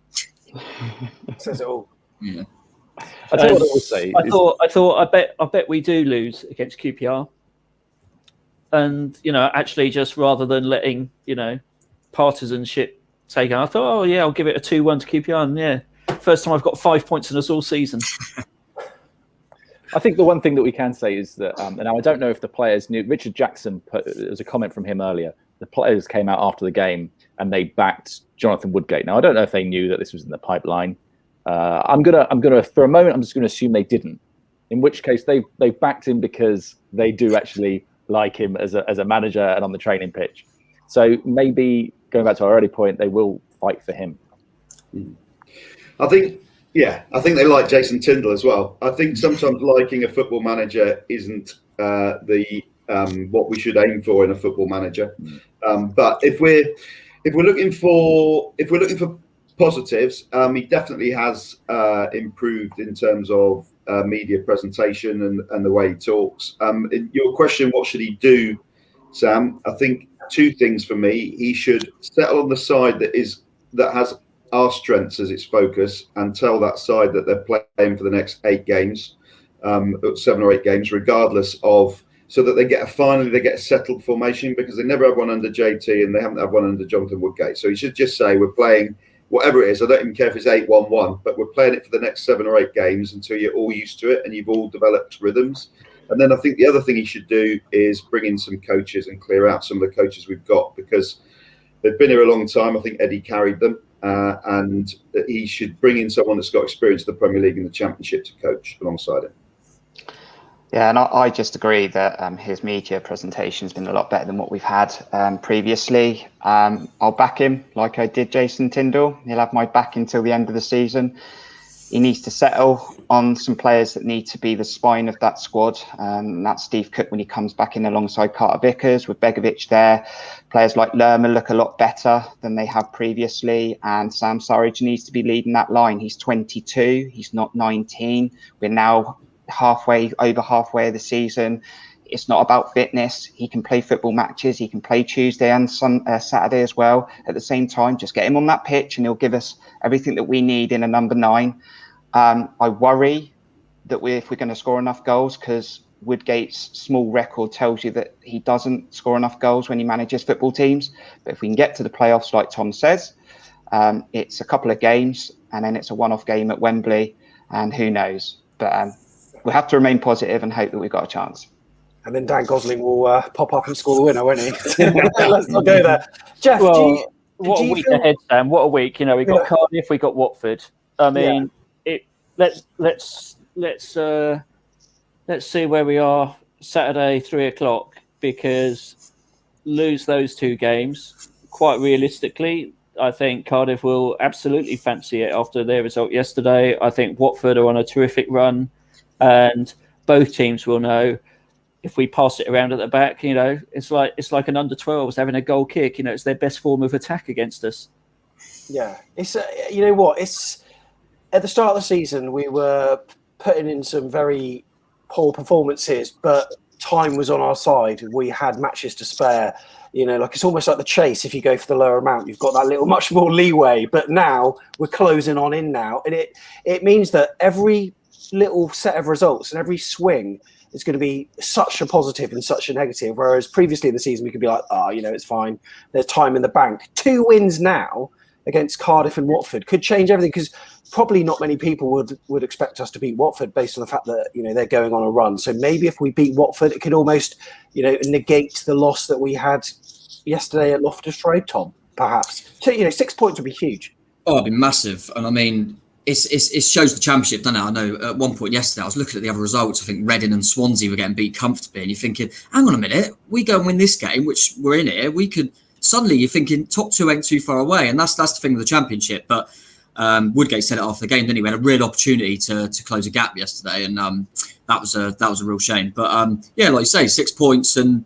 Says it all. Yeah. I tell you what I would say. I bet we do lose against QPR. And, actually just rather than letting, partisanship take out, I thought, oh, yeah, I'll give it a 2-1 to QPR. And, yeah, first time I've got 5 points in us all season. I think the one thing that we can say is that, and now I don't know if the players knew, Richard Jackson, there was a comment from him earlier, the players came out after the game and they backed Jonathan Woodgate. Now, I don't know if they knew that this was in the pipeline. I'm gonna for a moment, I'm just going to assume they didn't, in which case they backed him because they do actually like him as a manager and on the training pitch. So maybe going back to our early point, they will fight for him. I think they like Jason Tyndall as well. I think sometimes liking a football manager isn't what we should aim for in a football manager. But if we're looking for positives, he definitely has improved in terms of media presentation and the way he talks. In your question, what should he do, Sam? I think two things for me. He should settle on the side that has our strengths as its focus, and tell that side that they're playing for the next 8 games, 7 or 8 games, regardless of, so that they get a settled formation, because they never had one under JT and they haven't had one under Jonathan Woodgate. So he should just say, we're playing whatever it is. I don't even care if it's 8-1-1, but we're playing it for the next 7 or 8 games until you're all used to it and you've all developed rhythms. And then I think the other thing he should do is bring in some coaches and clear out some of the coaches we've got, because they've been here a long time. I think Eddie carried them. And he should bring in someone that's got experience in the Premier League and the Championship to coach alongside him. Yeah, and I just agree that his media presentation has been a lot better than what we've had previously. I'll back him like I did Jason Tyndall. He'll have my back until the end of the season. He needs to settle on some players that need to be the spine of that squad. That's Steve Cook when he comes back in alongside Carter Vickers with Begovic there. Players like Lerma look a lot better than they have previously. And Sam Surridge needs to be leading that line. He's 22. He's not 19. We're now over halfway of the season. It's not about fitness. He can play football matches. He can play Tuesday and Saturday as well. At the same time, just get him on that pitch and he'll give us everything that we need in a number 9. I worry that if we're going to score enough goals, because Woodgate's small record tells you that he doesn't score enough goals when he manages football teams. But if we can get to the playoffs, like Tom says, it's a couple of games and then it's a one-off game at Wembley, and who knows. But we'll have to remain positive and hope that we've got a chance. And then Dan Gosling will pop up and score the winner, won't he? Let's not go there. Jeff, what a week ahead, Sam. What a week. We got Cardiff, we got Watford. I mean, let's see where we are Saturday, 3:00, because lose those 2 games, quite realistically, I think Cardiff will absolutely fancy it after their result yesterday. I think Watford are on a terrific run, and both teams will know if we pass it around at the back, it's like an under-12s having a goal kick. It's their best form of attack against us. Yeah, it's you know what? It's at the start of the season we were putting in some very poor performances, but time was on our side. We had matches to spare. It's almost like the chase. If you go for the lower amount, you've got that much more leeway. But now we're closing in now, and it means that every little set of results and every swing it's going to be such a positive and such a negative. Whereas previously in the season, we could be like, it's fine. There's time in the bank. 2 wins now against Cardiff and Watford could change everything, because probably not many people would expect us to beat Watford based on the fact that, they're going on a run. So maybe if we beat Watford, it could almost, negate the loss that we had yesterday at Loftus Road, Tom, perhaps. So, 6 points would be huge. Oh, it'd be massive. And I mean, it shows the championship, doesn't it? I know at one point yesterday, I was looking at the other results. I think Reading and Swansea were getting beat comfortably. And you're thinking, hang on a minute, we go and win this game, which we're in here, we could... Suddenly you're thinking top 2 ain't too far away. And that's the thing with the championship. But Woodgate said it after the game, didn't he? We had a real opportunity to close a gap yesterday. And that was a real shame. But like you say, 6 points and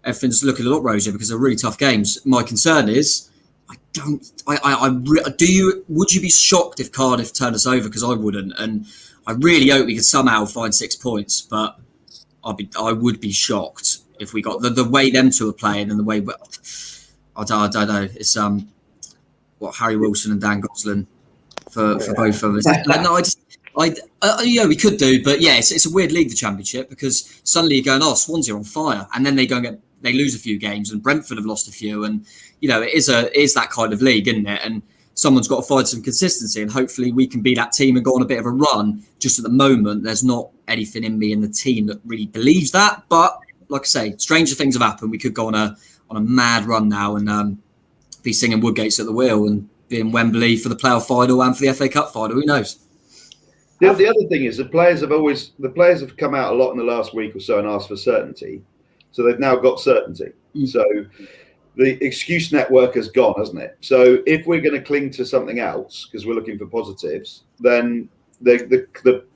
everything's looking a lot rosier because they're really tough games. My concern is, would you be shocked if Cardiff turned us over? Because I wouldn't, and I really hope we could somehow find 6 points. But I would be shocked if we got the way them two are playing and the way I don't know. It's Harry Wilson and Dan Gosling for both of us. We could do, but yeah, it's a weird league, the championship, because suddenly you're going, Swansea are on fire, and then they lose a few games, and Brentford have lost a few, and it is that kind of league, isn't it? And someone's got to find some consistency, and hopefully we can be that team and go on a bit of a run. Just at the moment, there's not anything in me and the team that really believes that. But like I say, stranger things have happened. We could go on a mad run now and be singing Woodgate's at the wheel and be in Wembley for the playoff final and for the FA Cup final. Who knows? The other thing is the players have come out a lot in the last week or so and asked for certainty. So they've now got certainty. So the excuse network has gone, hasn't it? So if we're going to cling to something else because we're looking for positives, then the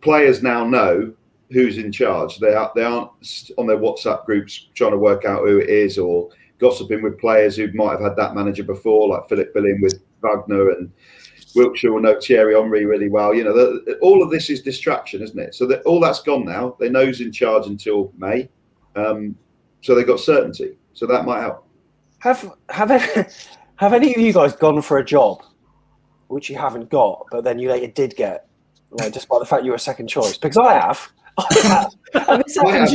players now know who's in charge. They aren't on their WhatsApp groups trying to work out who it is or gossiping with players who might have had that manager before, like Philip Billing with Wagner, and Wiltshire will know Thierry Henry really well. All of this is distraction, isn't it? So all that's gone now. They know who's in charge until May. So they've got certainty. So that might help. Have any of you guys gone for a job which you haven't got, but then you later did get, despite the fact you were a second choice? Because I have. And this happened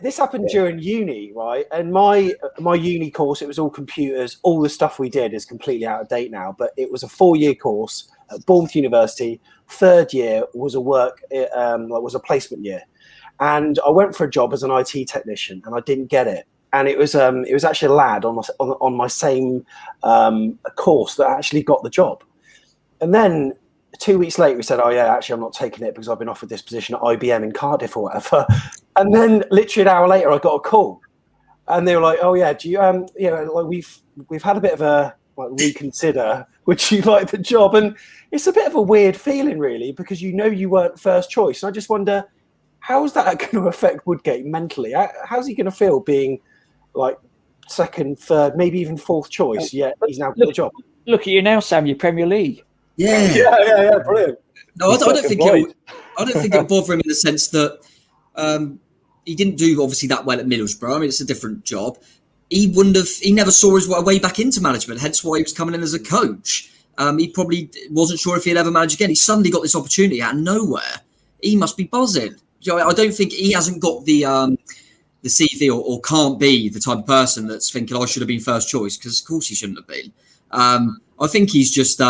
this happened during uni, right? And my uni course, it was all computers. All the stuff we did is completely out of date now. But it was a 4-year course at Bournemouth University. 3rd year was was a placement year, and I went for a job as an IT technician, and I didn't get it. And it was actually a lad on my same course that actually got the job. And then 2 weeks later, we said, actually, I'm not taking it because I've been offered this position at IBM in Cardiff or whatever. And then literally an hour later, I got a call. And they were like, do you, we've had a bit of a reconsider. Would you like the job? And it's a bit of a weird feeling, really, because you weren't first choice. And I just wonder, how is that going to affect Woodgate mentally? How's he going to feel being second, third, maybe even 4th choice? Yeah, he's now got the job. Look at you now, Sam. You're Premier League. Yeah, brilliant. No, I don't think it'll bother him in the sense that he didn't do obviously that well at Middlesbrough. I mean, it's a different job. He never saw his way back into management, hence why he was coming in as a coach. He probably wasn't sure if he'd ever manage again. He suddenly got this opportunity out of nowhere. He must be buzzing. I don't think he hasn't got the CV or can't be the type of person that's thinking I should have been first choice, because of course he shouldn't have been. I think he's just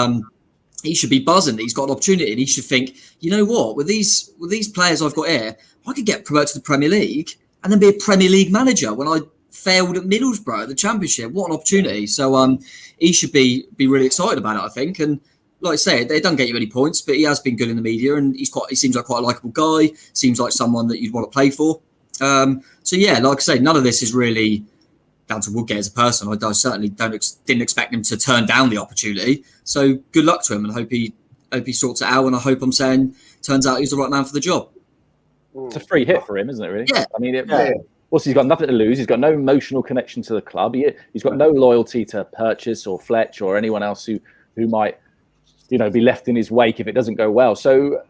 he should be buzzing that he's got an opportunity, and he should think, you know what, with these players I've got here, I could get promoted to the Premier League and then be a Premier League manager when I failed at Middlesbrough, the Championship. What an opportunity. So he should be really excited about it, I think. And like I say, they don't get you any points, but he has been good in the media, and he seems like quite a likeable guy, seems like someone that you'd want to play for. So yeah, like I say, none of this is really down to Woodgate as a person. I certainly didn't expect him to turn down the opportunity. So good luck to him, and hope he sorts it out. And I hope turns out he's the right man for the job. It's a free hit for him, isn't it? Really? Yeah. I mean, he's got nothing to lose. He's got no emotional connection to the club. He's got no loyalty to Purchase or Fletch or anyone else who might, be left in his wake if it doesn't go well. So,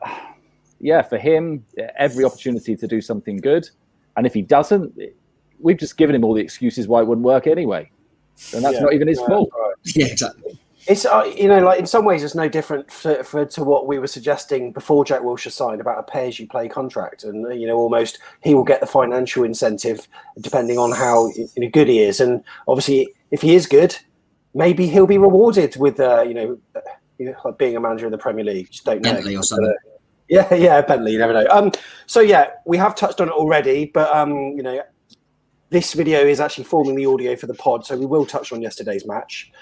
yeah, for him, every opportunity to do something good. And if he doesn't, we've just given him all the excuses why it wouldn't work anyway. And that's not even his fault. Yeah, exactly. It's like in some ways it's no different to what we were suggesting before Jack Wilshere signed about a pay-as-you-play contract, and almost he will get the financial incentive depending on how good he is, and obviously if he is good, maybe he'll be rewarded with like being a manager in the Premier League. Just don't know. Bentley or something. Yeah, Bentley. You never know. So yeah, we have touched on it already, but this video is actually forming the audio for the pod, so we will touch on yesterday's match.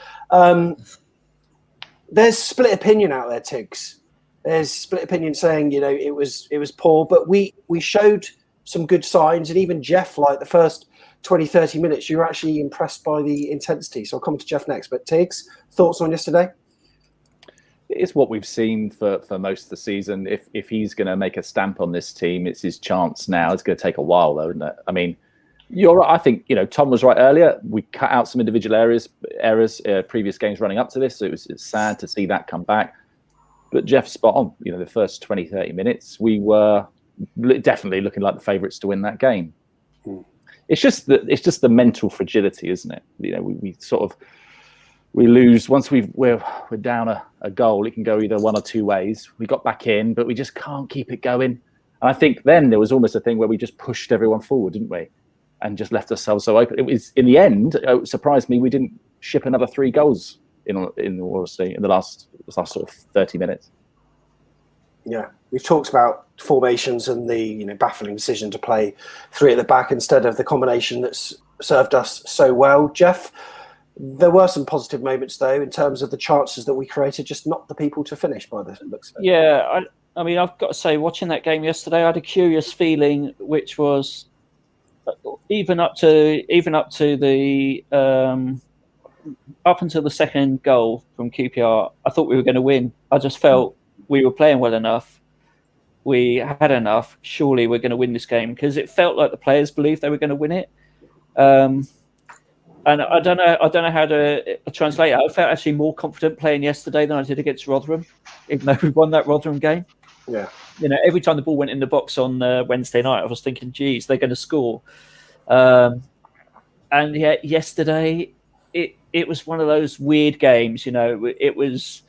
There's split opinion out there, Tiggs. There's split opinion saying, it was poor, but we showed some good signs, and even Jeff, like the first 20, 30 minutes, you were actually impressed by the intensity. So I'll come to Jeff next. But Tiggs, thoughts on yesterday? It's what we've seen for most of the season. If he's going to make a stamp on this team, it's his chance now. It's going to take a while, though, isn't it? I mean, you're right. I think Tom was right earlier. We cut out some individual errors previous games running up to this, so it's sad to see that come back. But Jeff's spot on. The first 20, 30 minutes, we were definitely looking like the favourites to win that game. It's just the mental fragility, isn't it? We lose once we're down a goal. It can go either one or two ways. We got back in, but we just can't keep it going. And I think then there was almost a thing where we just pushed everyone forward, didn't we? And just left ourselves so open. It was, in the end, it surprised me we didn't ship another 3 goals in the last sort of 30 minutes. Yeah, we've talked about formations and the baffling decision to play 3 at the back instead of the combination that's served us so well. Jeff, there were some positive moments though in terms of the chances that we created, just not the people to finish by the looks of it. Yeah, I mean, I've got to say, watching that game yesterday, I had a curious feeling, which was even up until the second goal from QPR, I thought we were going to win. I just felt we were playing well enough. We had enough. Surely we're going to win this game, because it felt like the players believed they were going to win it. And I don't know how to translate it. I felt actually more confident playing yesterday than I did against Rotherham, even though we won that Rotherham game. Yeah. Every time the ball went in the box on Wednesday night, I was thinking, geez, they're going to score. And yet yesterday, it was one of those weird games. It was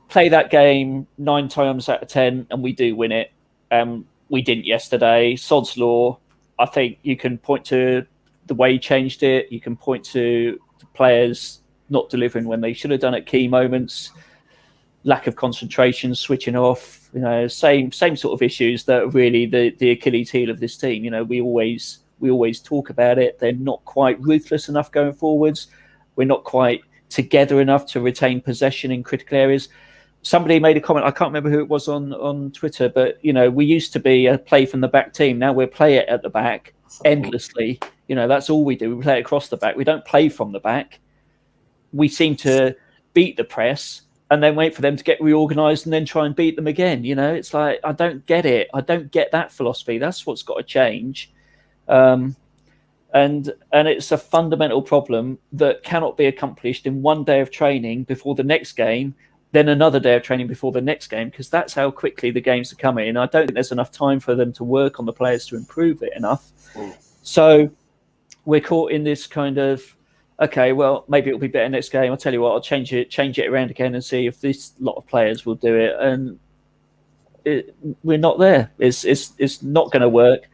play that game 9 times out of 10 and we do win it. We didn't yesterday. Sod's law. I think you can point to the way he changed it. You can point to the players not delivering when they should have done at key moments. Lack of concentration, switching off, same sort of issues that are really the Achilles heel of this team. We always talk about it. They're not quite ruthless enough going forwards. We're not quite together enough to retain possession in critical areas. Somebody made a comment, I can't remember who it was on Twitter, but we used to be a play from the back team. Now we're play it at the back endlessly. That's all we do. We play it across the back. We don't play from the back. We seem to beat the press and then wait for them to get reorganised and then try and beat them again. It's like, I don't get it. I don't get that philosophy. That's what's got to change. And it's a fundamental problem that cannot be accomplished in one day of training before the next game, then another day of training before the next game, because that's how quickly the games are coming. And I don't think there's enough time for them to work on the players to improve it enough. So we're caught in this kind of, okay, well, maybe it'll be better next game. I'll tell you what, I'll change it around again and see if this lot of players will do it. And we're not there. It's not going to work.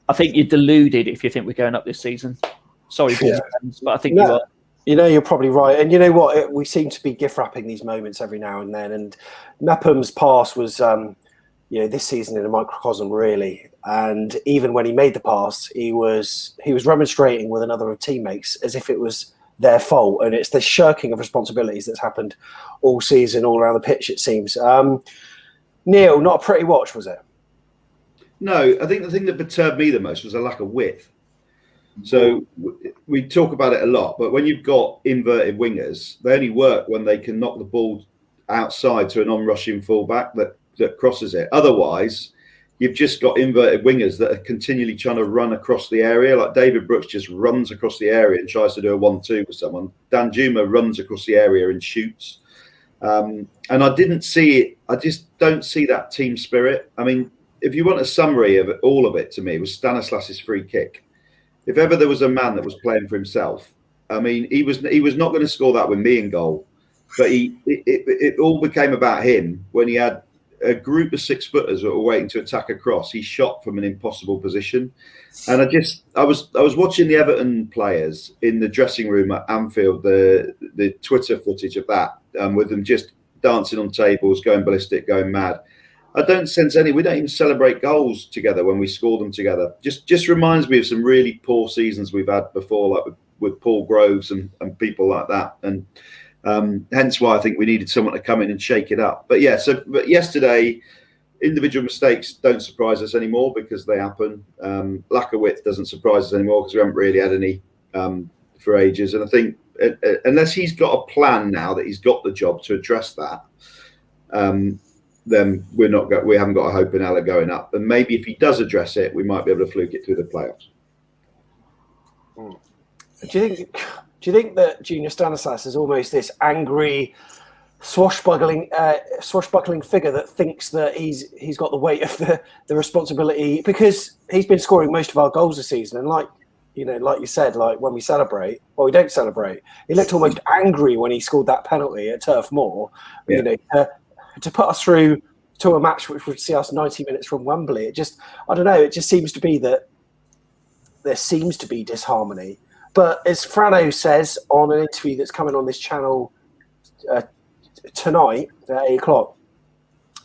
I think you're deluded if you think we're going up this season. Sorry, fans, but I think you are. You're probably right. And you know what? We seem to be gift wrapping these moments every now and then. And Mapham's pass was, this season in a microcosm, really. And even when he made the pass, he was remonstrating with another of teammates as if it was their fault. And it's the shirking of responsibilities that's happened all season, all around the pitch, it seems. Neil, not a pretty watch, was it? No, I think the thing that perturbed me the most was a lack of width. So we talk about it a lot, but when you've got inverted wingers, they only work when they can knock the ball outside to an on-rushing fullback that crosses it. Otherwise, you've just got inverted wingers that are continually trying to run across the area. Like David Brooks just runs across the area and tries to do a 1-2 with someone. Dan Juma runs across the area and shoots. And I didn't see it. I just don't see that team spirit. I mean, if you want a summary of it, all of it to me, it was Stanislas's free kick. If ever there was a man that was playing for himself, I mean, he was not going to score that with me in goal. But it all became about him when he had a group of 6-footers that were waiting to attack across. He shot from an impossible position. And I was watching the Everton players in the dressing room at Anfield, the Twitter footage of that, with them just dancing on tables, going ballistic, going mad. I don't sense we don't even celebrate goals together when we score them together. Just reminds me of some really poor seasons we've had before, like with Paul Groves and people like that. And hence why I think we needed someone to come in and shake it up. But but yesterday, individual mistakes don't surprise us anymore because they happen. Lack of width doesn't surprise us anymore because we haven't really had any for ages. And I think unless he's got a plan now that he's got the job to address that, then we haven't got a hope in Ella going up. And maybe if he does address it, we might be able to fluke it through the playoffs. Do you think that Junior Stanislas is almost this angry, swashbuckling figure that thinks that he's got the weight of the responsibility, because he's been scoring most of our goals this season, and like you said, like when we celebrate, well, we don't celebrate. He looked almost angry when he scored that penalty at Turf Moor. Yeah. To put us through to a match which would see us 90 minutes from Wembley, it just seems to be that there seems to be disharmony. But as Frano says on an interview that's coming on this channel tonight at 8 o'clock,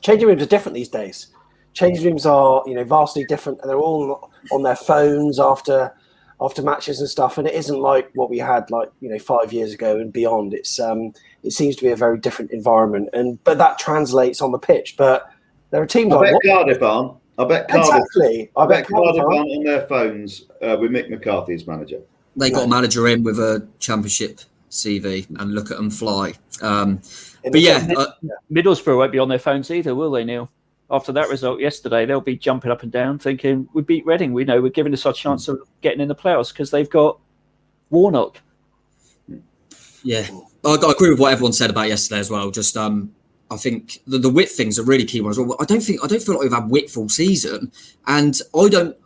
changing rooms are different these days. Changing rooms are, vastly different, and they're all on their phones after matches and stuff. And it isn't like what we had 5 years ago and beyond. It seems to be a very different environment, but that translates on the pitch. But there are teams. I bet Cardiff aren't. I bet Cardiff. Exactly. I bet Cardiff aren't on their phones with Mick McCarthy as manager. They got a manager in with a championship CV and look at them fly. But yeah, Middlesbrough won't be on their phones either, will they, Neil? After that result yesterday, they'll be jumping up and down thinking, we beat Reading. We know we're giving us our chance of getting in the playoffs because they've got Warnock. Yeah, I agree with what everyone said about yesterday as well. Just I think the width thing's a really key one as well. I don't feel like we've had width all season, and I don't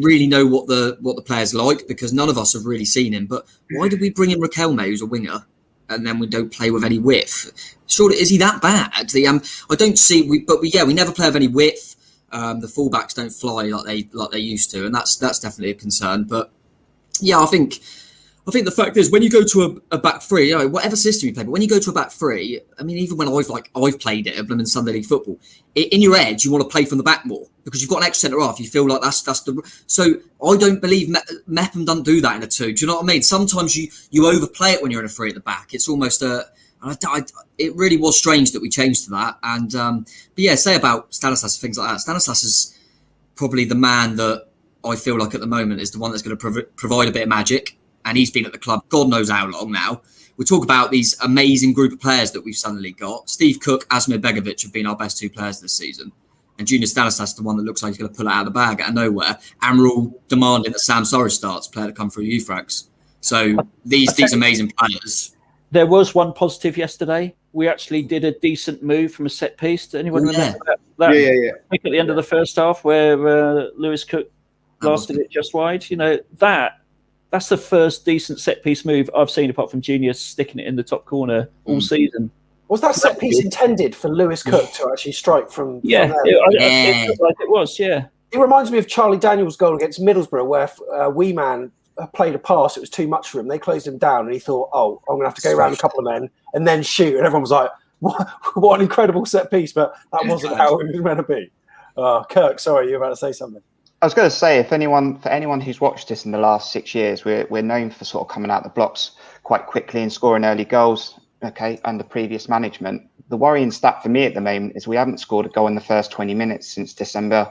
really know what the players like because none of us have really seen him. But why did we bring in Raquelme, who's a winger, and then we don't play with any width? Surely is he that bad? I don't see we never play with any width. The fullbacks don't fly like they used to, and that's definitely a concern. But yeah, I think the fact is when you go to a back three, whatever system you play, but when you go to a back three, I mean, even when I've played it in Sunday League football, in your edge you want to play from the back more because you've got an extra centre half. You feel like that's the. So I don't believe Mepham doesn't do that in a two. Do you know what I mean? Sometimes you overplay it when you're in a three at the back. It's almost it really was strange that we changed to that. And but yeah, say about Stanislas, things like that. Stanislas is probably the man that I feel like at the moment is the one that's going to provide a bit of magic. And he's been at the club God knows how long now. We talk about these amazing group of players that we've suddenly got. Steve Cook, Asmir Begovic have been our best two players this season. And Junior Stanislas is the one that looks like he's going to pull it out of the bag out of nowhere. And we're all demanding that Sam Surridge starts, player to come through Euphrax. So these amazing players. There was one positive yesterday. We actually did a decent move from a set piece. Did anyone remember that? Yeah. At the end of the first half where Lewis Cook blasted it just wide. That's the first decent set-piece move I've seen, apart from Junior sticking it in the top corner all season. Was that set-piece intended for Lewis Cook to actually strike from Yeah, from it looked like it was, yeah. It reminds me of Charlie Daniels' goal against Middlesbrough, where Wee Man played a pass. It was too much for him. They closed him down, and he thought, I'm going to have to go around a couple of men and then shoot. And everyone was like, what an incredible set-piece, but that wasn't how it was meant to be. Kirk, sorry, you were about to say something. I was going to say, for anyone who's watched this in the last 6 years, we're known for sort of coming out the blocks quite quickly and scoring early goals. Okay, under previous management, the worrying stat for me at the moment is we haven't scored a goal in the first 20 minutes since December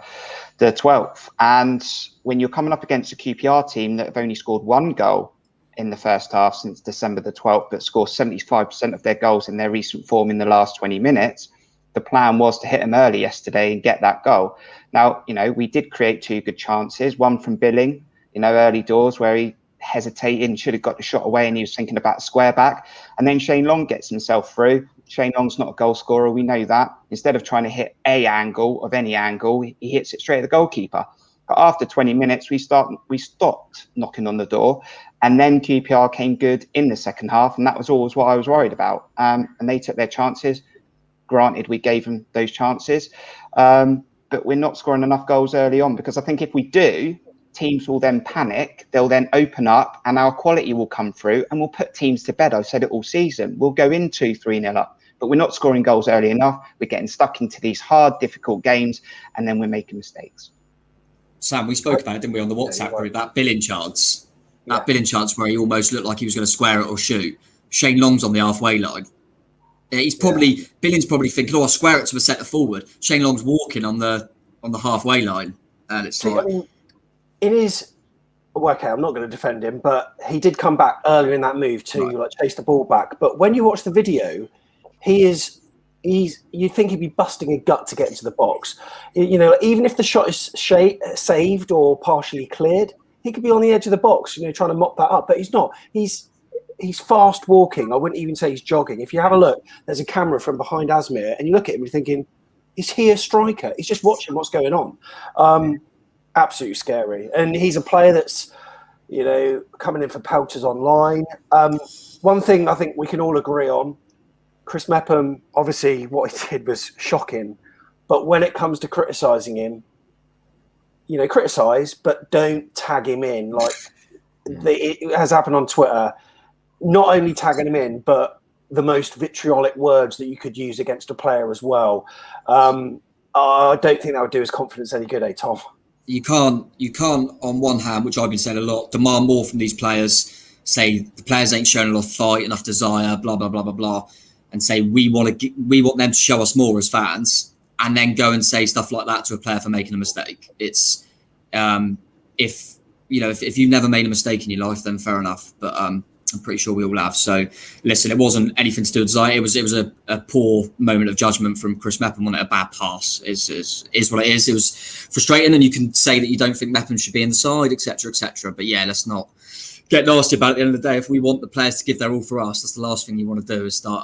the 12th. And when you're coming up against a QPR team that have only scored one goal in the first half since December the 12th, but score 75% of their goals in their recent form in the last 20 minutes. The plan was to hit them early yesterday and get that goal. Now, we did create two good chances. One from Billing, early doors where he hesitated, should have got the shot away and he was thinking about a square back. And then Shane Long gets himself through. Shane Long's not a goal scorer. We know that. Instead of trying to hit a angle of any angle, he hits it straight at the goalkeeper. But after 20 minutes, we stopped knocking on the door, and then QPR came good in the second half, and that was always what I was worried about. And they took their chances. Granted, we gave them those chances, but we're not scoring enough goals early on, because I think if we do, teams will then panic. They'll then open up, and our quality will come through, and we'll put teams to bed. I've said it all season. We'll go in 2-3-0 up, but we're not scoring goals early enough. We're getting stuck into these hard, difficult games, and then we're making mistakes. Sam, we spoke about it, didn't we, on the WhatsApp group, that Billing chance. That Billing chance where he almost looked like he was going to square it or shoot. Shane Long's on the halfway line. He's probably Billing's probably thinking, I'll square it to a centre forward. Shane Long's walking on the halfway line. And it's like... I mean, it is... Well, okay, I'm not going to defend him, but he did come back earlier in that move to like chase the ball back. But when you watch the video, you'd think he'd be busting a gut to get into the box. You know, even if the shot is saved or partially cleared, he could be on the edge of the box, you know, trying to mop that up. But he's not. He's fast walking. I wouldn't even say he's jogging. If you have a look, there's a camera from behind Asmir, and you look at him and you're thinking, is he a striker? He's just watching what's going on. Absolutely scary. And he's a player that's, you know, coming in for pelters online. One thing I think we can all agree on, Chris Mepham, obviously what he did was shocking. But when it comes to criticising him, you know, criticise, but don't tag him in. Like it has happened on Twitter. Not only tagging him in, but the most vitriolic words that you could use against a player as well. I don't think that would do his confidence any good, Tom? You can't, on one hand, which I've been saying a lot, demand more from these players, say the players ain't showing enough fight, enough desire, blah, blah, blah, blah, blah, and say we want them to show us more as fans, and then go and say stuff like that to a player for making a mistake. It's, if you've never made a mistake in your life, then fair enough. But I'm pretty sure we all have. So listen, it wasn't anything to do with desire. It was a poor moment of judgment from Chris Mepham on it. A bad pass is what it is. It was frustrating, and you can say that you don't think Mepham should be in the side, etc., etc. But yeah, let's not get nasty about it. At the end of the day, if we want the players to give their all for us, that's the last thing you want to do is start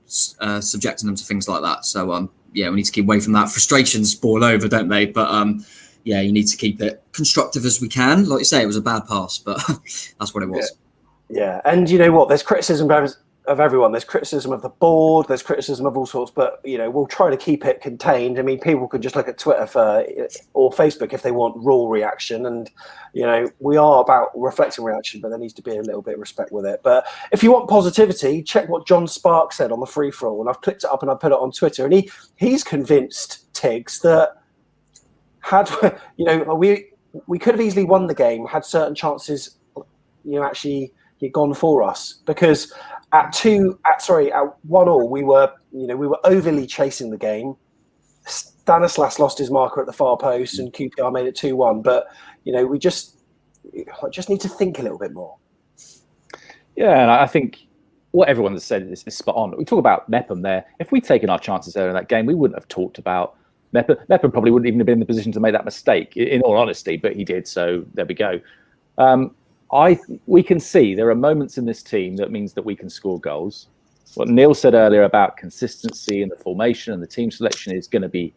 subjecting them to things like that. So we need to keep away from that. Frustrations boil over, don't they? But you need to keep it constructive as we can. Like you say, it was a bad pass, but that's what it was. Yeah, and you know what? There's criticism of everyone. There's criticism of the board. There's criticism of all sorts. But you know, we'll try to keep it contained. I mean, people can just look at Twitter or Facebook if they want raw reaction. And you know, we are about reflecting reaction, but there needs to be a little bit of respect with it. But if you want positivity, check what John Sparks said on the free for all. And I've clicked it up and I put it on Twitter. And he's convinced Tiggs that we could have easily won the game had certain chances, actually gone for us, because at 1-1 we were overly chasing the game. Stanislas lost his marker at the far post and QPR made it 2-1, but we just need to think a little bit more. Yeah, and I think what everyone has said is spot on. We talk about Mepham there. If we'd taken our chances earlier in that game, we wouldn't have talked about Mepham probably wouldn't even have been in the position to make that mistake, in all honesty, but he did, so there we go. We can see there are moments in this team that means that we can score goals. What Neil said earlier about consistency and the formation and the team selection is going to be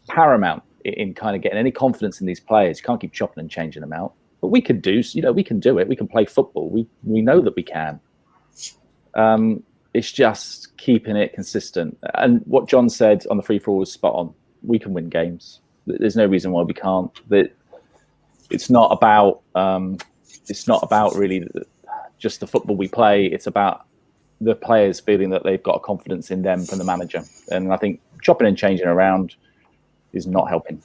paramount in kind of getting any confidence in these players. You can't keep chopping and changing them out. But we can do it. We can play football. We know that we can. It's just keeping it consistent. And what John said on the free-for-all was spot on. We can win games. There's no reason why we can't. It's not about really just the football we play. It's about the players feeling that they've got confidence in them from the manager. And I think chopping and changing around is not helping.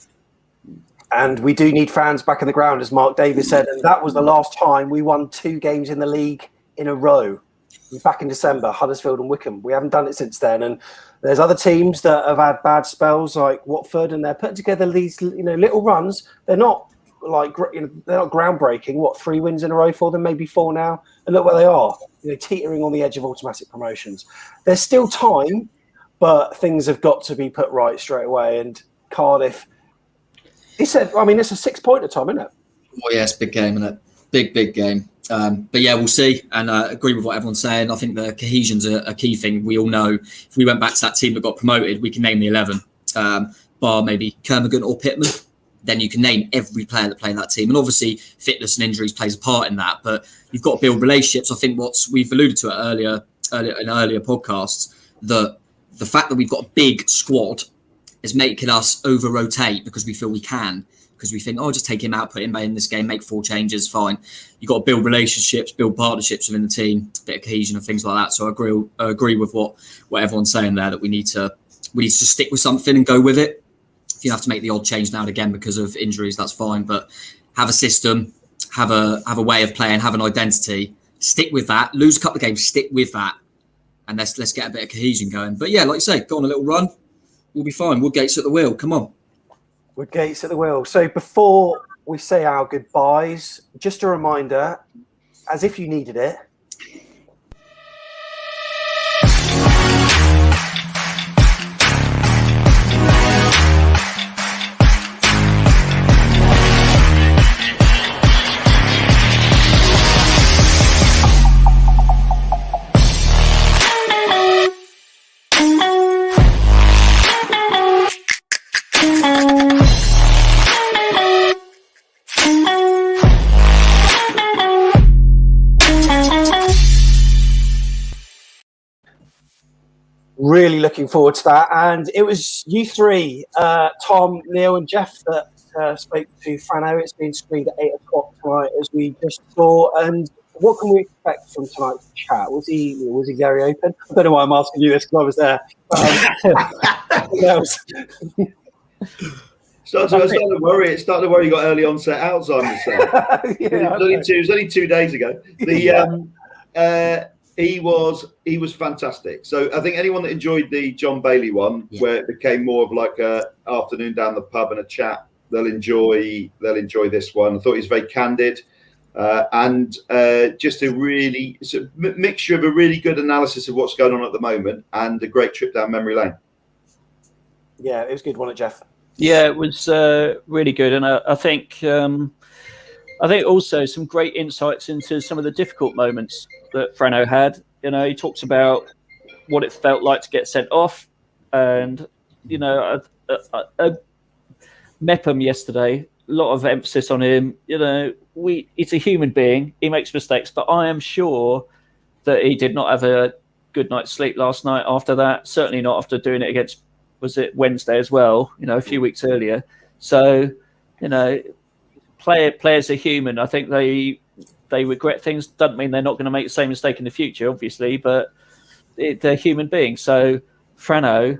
And we do need fans back in the ground, as Mark Davis said. And that was the last time we won 2 games in the league in a row. Back in December, Huddersfield and Wickham. We haven't done it since then. And there's other teams that have had bad spells, like Watford, and they're putting together these, little runs. They're not they're not groundbreaking. 3 wins in a row for them, maybe 4 now. And look where they are, teetering on the edge of automatic promotions. There's still time, but things have got to be put right straight away. And Cardiff, he said, it's a 6-pointer, Tom, isn't it? Oh yeah, it's a big game, isn't it? Big game. But yeah, we'll see, and agree with what everyone's saying. I think the cohesion's a key thing. We all know if we went back to that team that got promoted, we can name the 11, bar maybe Kermagant or Pittman. then you can name every player that played in that team. And obviously fitness and injuries plays a part in that, but you've got to build relationships. I think we've alluded to it earlier in earlier podcasts, that the fact that we've got a big squad is making us over rotate because we feel we can, because we think, just take him out, put him in this game, make 4 changes, fine. You've got to build relationships, build partnerships within the team, a bit of cohesion and things like that. So I agree with what everyone's saying there, that we need to stick with something and go with it. If you have to make the odd change now and again because of injuries, that's fine. But have a system, have a way of playing, have an identity, stick with that. Lose a couple of games, stick with that, and let's get a bit of cohesion going. But yeah, like you say, go on a little run, we'll be fine. Woodgate's at the wheel. Come on. Woodgate's at the wheel. So before we say our goodbyes, just a reminder, as if you needed it. Really looking forward to that. And it was you three, Tom, Neil and Jeff, that spoke to Frano. It's been screened at 8 o'clock tonight, as we just saw. And what can we expect from tonight's chat? Was he very open? I don't know why I'm asking you this because I was there. Starting to worry. It's starting to worry. You got early onset Alzheimer's. It was only 2 days ago. He was fantastic. So I think anyone that enjoyed the John Bailey one, where it became more of like a afternoon down the pub and a chat, they'll enjoy this one. I thought he was very candid, and just it's a mixture of a really good analysis of what's going on at the moment and a great trip down memory lane. Yeah, it was good, wasn't it, Jeff? Yeah, it was really good, and I think also some great insights into some of the difficult moments that Frano had. You know, he talks about what it felt like to get sent off, and Mepham yesterday, a lot of emphasis on him. You know, he's a human being. He makes mistakes, but I am sure that he did not have a good night's sleep last night after that. Certainly not after doing it against, was it Wednesday as well? You know, a few weeks earlier. So, you know, players are human. I think they regret things. Doesn't mean they're not going to make the same mistake in the future, obviously, but they're human beings. So Frano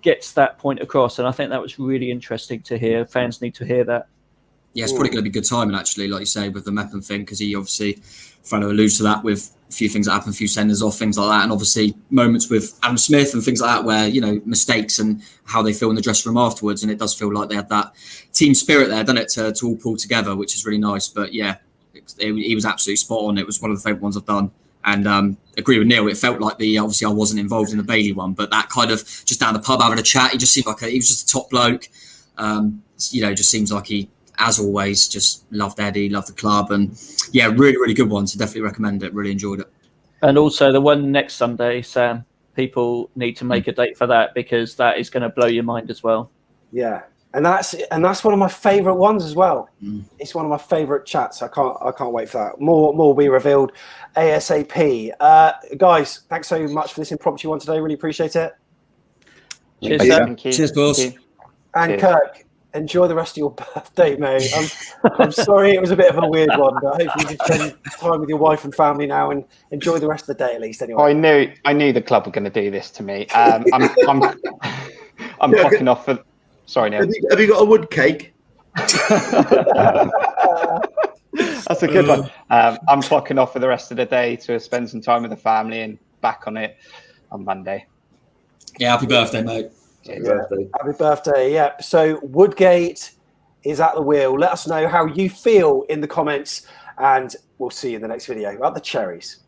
gets that point across, and I think that was really interesting to hear. Fans need to hear that. Yeah, it's probably going to be good timing, actually, like you say, with the Mepham thing, because he obviously, Frano alludes to that with a few things that happen, a few senders off, things like that, and obviously moments with Adam Smith and things like that where, you know, mistakes and how they feel in the dressing room afterwards, and it does feel like they had that team spirit there, doesn't it, to all pull together, which is really nice. But yeah, he was absolutely spot on. It was one of the favourite ones I've done. And agree with Neil, it felt like obviously I wasn't involved in the Bailey one, but that kind of just down the pub having a chat, he just seemed like he was just a top bloke. Just seems like he, as always, just loved Eddie, loved the club, and yeah, really, really good one. So definitely recommend it. Really enjoyed it. And also the one next Sunday, Sam, people need to make a date for that, because that is going to blow your mind as well. Yeah, and that's one of my favourite ones as well. It's one of my favourite chats. I can't wait for that. More will be revealed ASAP. Guys, thanks so much for this impromptu one today. Really appreciate it. Cheers, Sam. Cheers, boss. And Kirk, enjoy the rest of your birthday, mate. I'm sorry it was a bit of a weird one, but hopefully you can spend time with your wife and family now and enjoy the rest of the day at least. Anyway, I knew the club were going to do this to me. I'm clocking off for. Sorry, Neil. Have you got a wood cake? That's a good one. I'm clocking off for the rest of the day to spend some time with the family and back on it on Monday. Yeah, happy birthday, mate. Happy birthday. Yeah. So Woodgate is at the wheel. Let us know how you feel in the comments, and we'll see you in the next video. At the Cherries.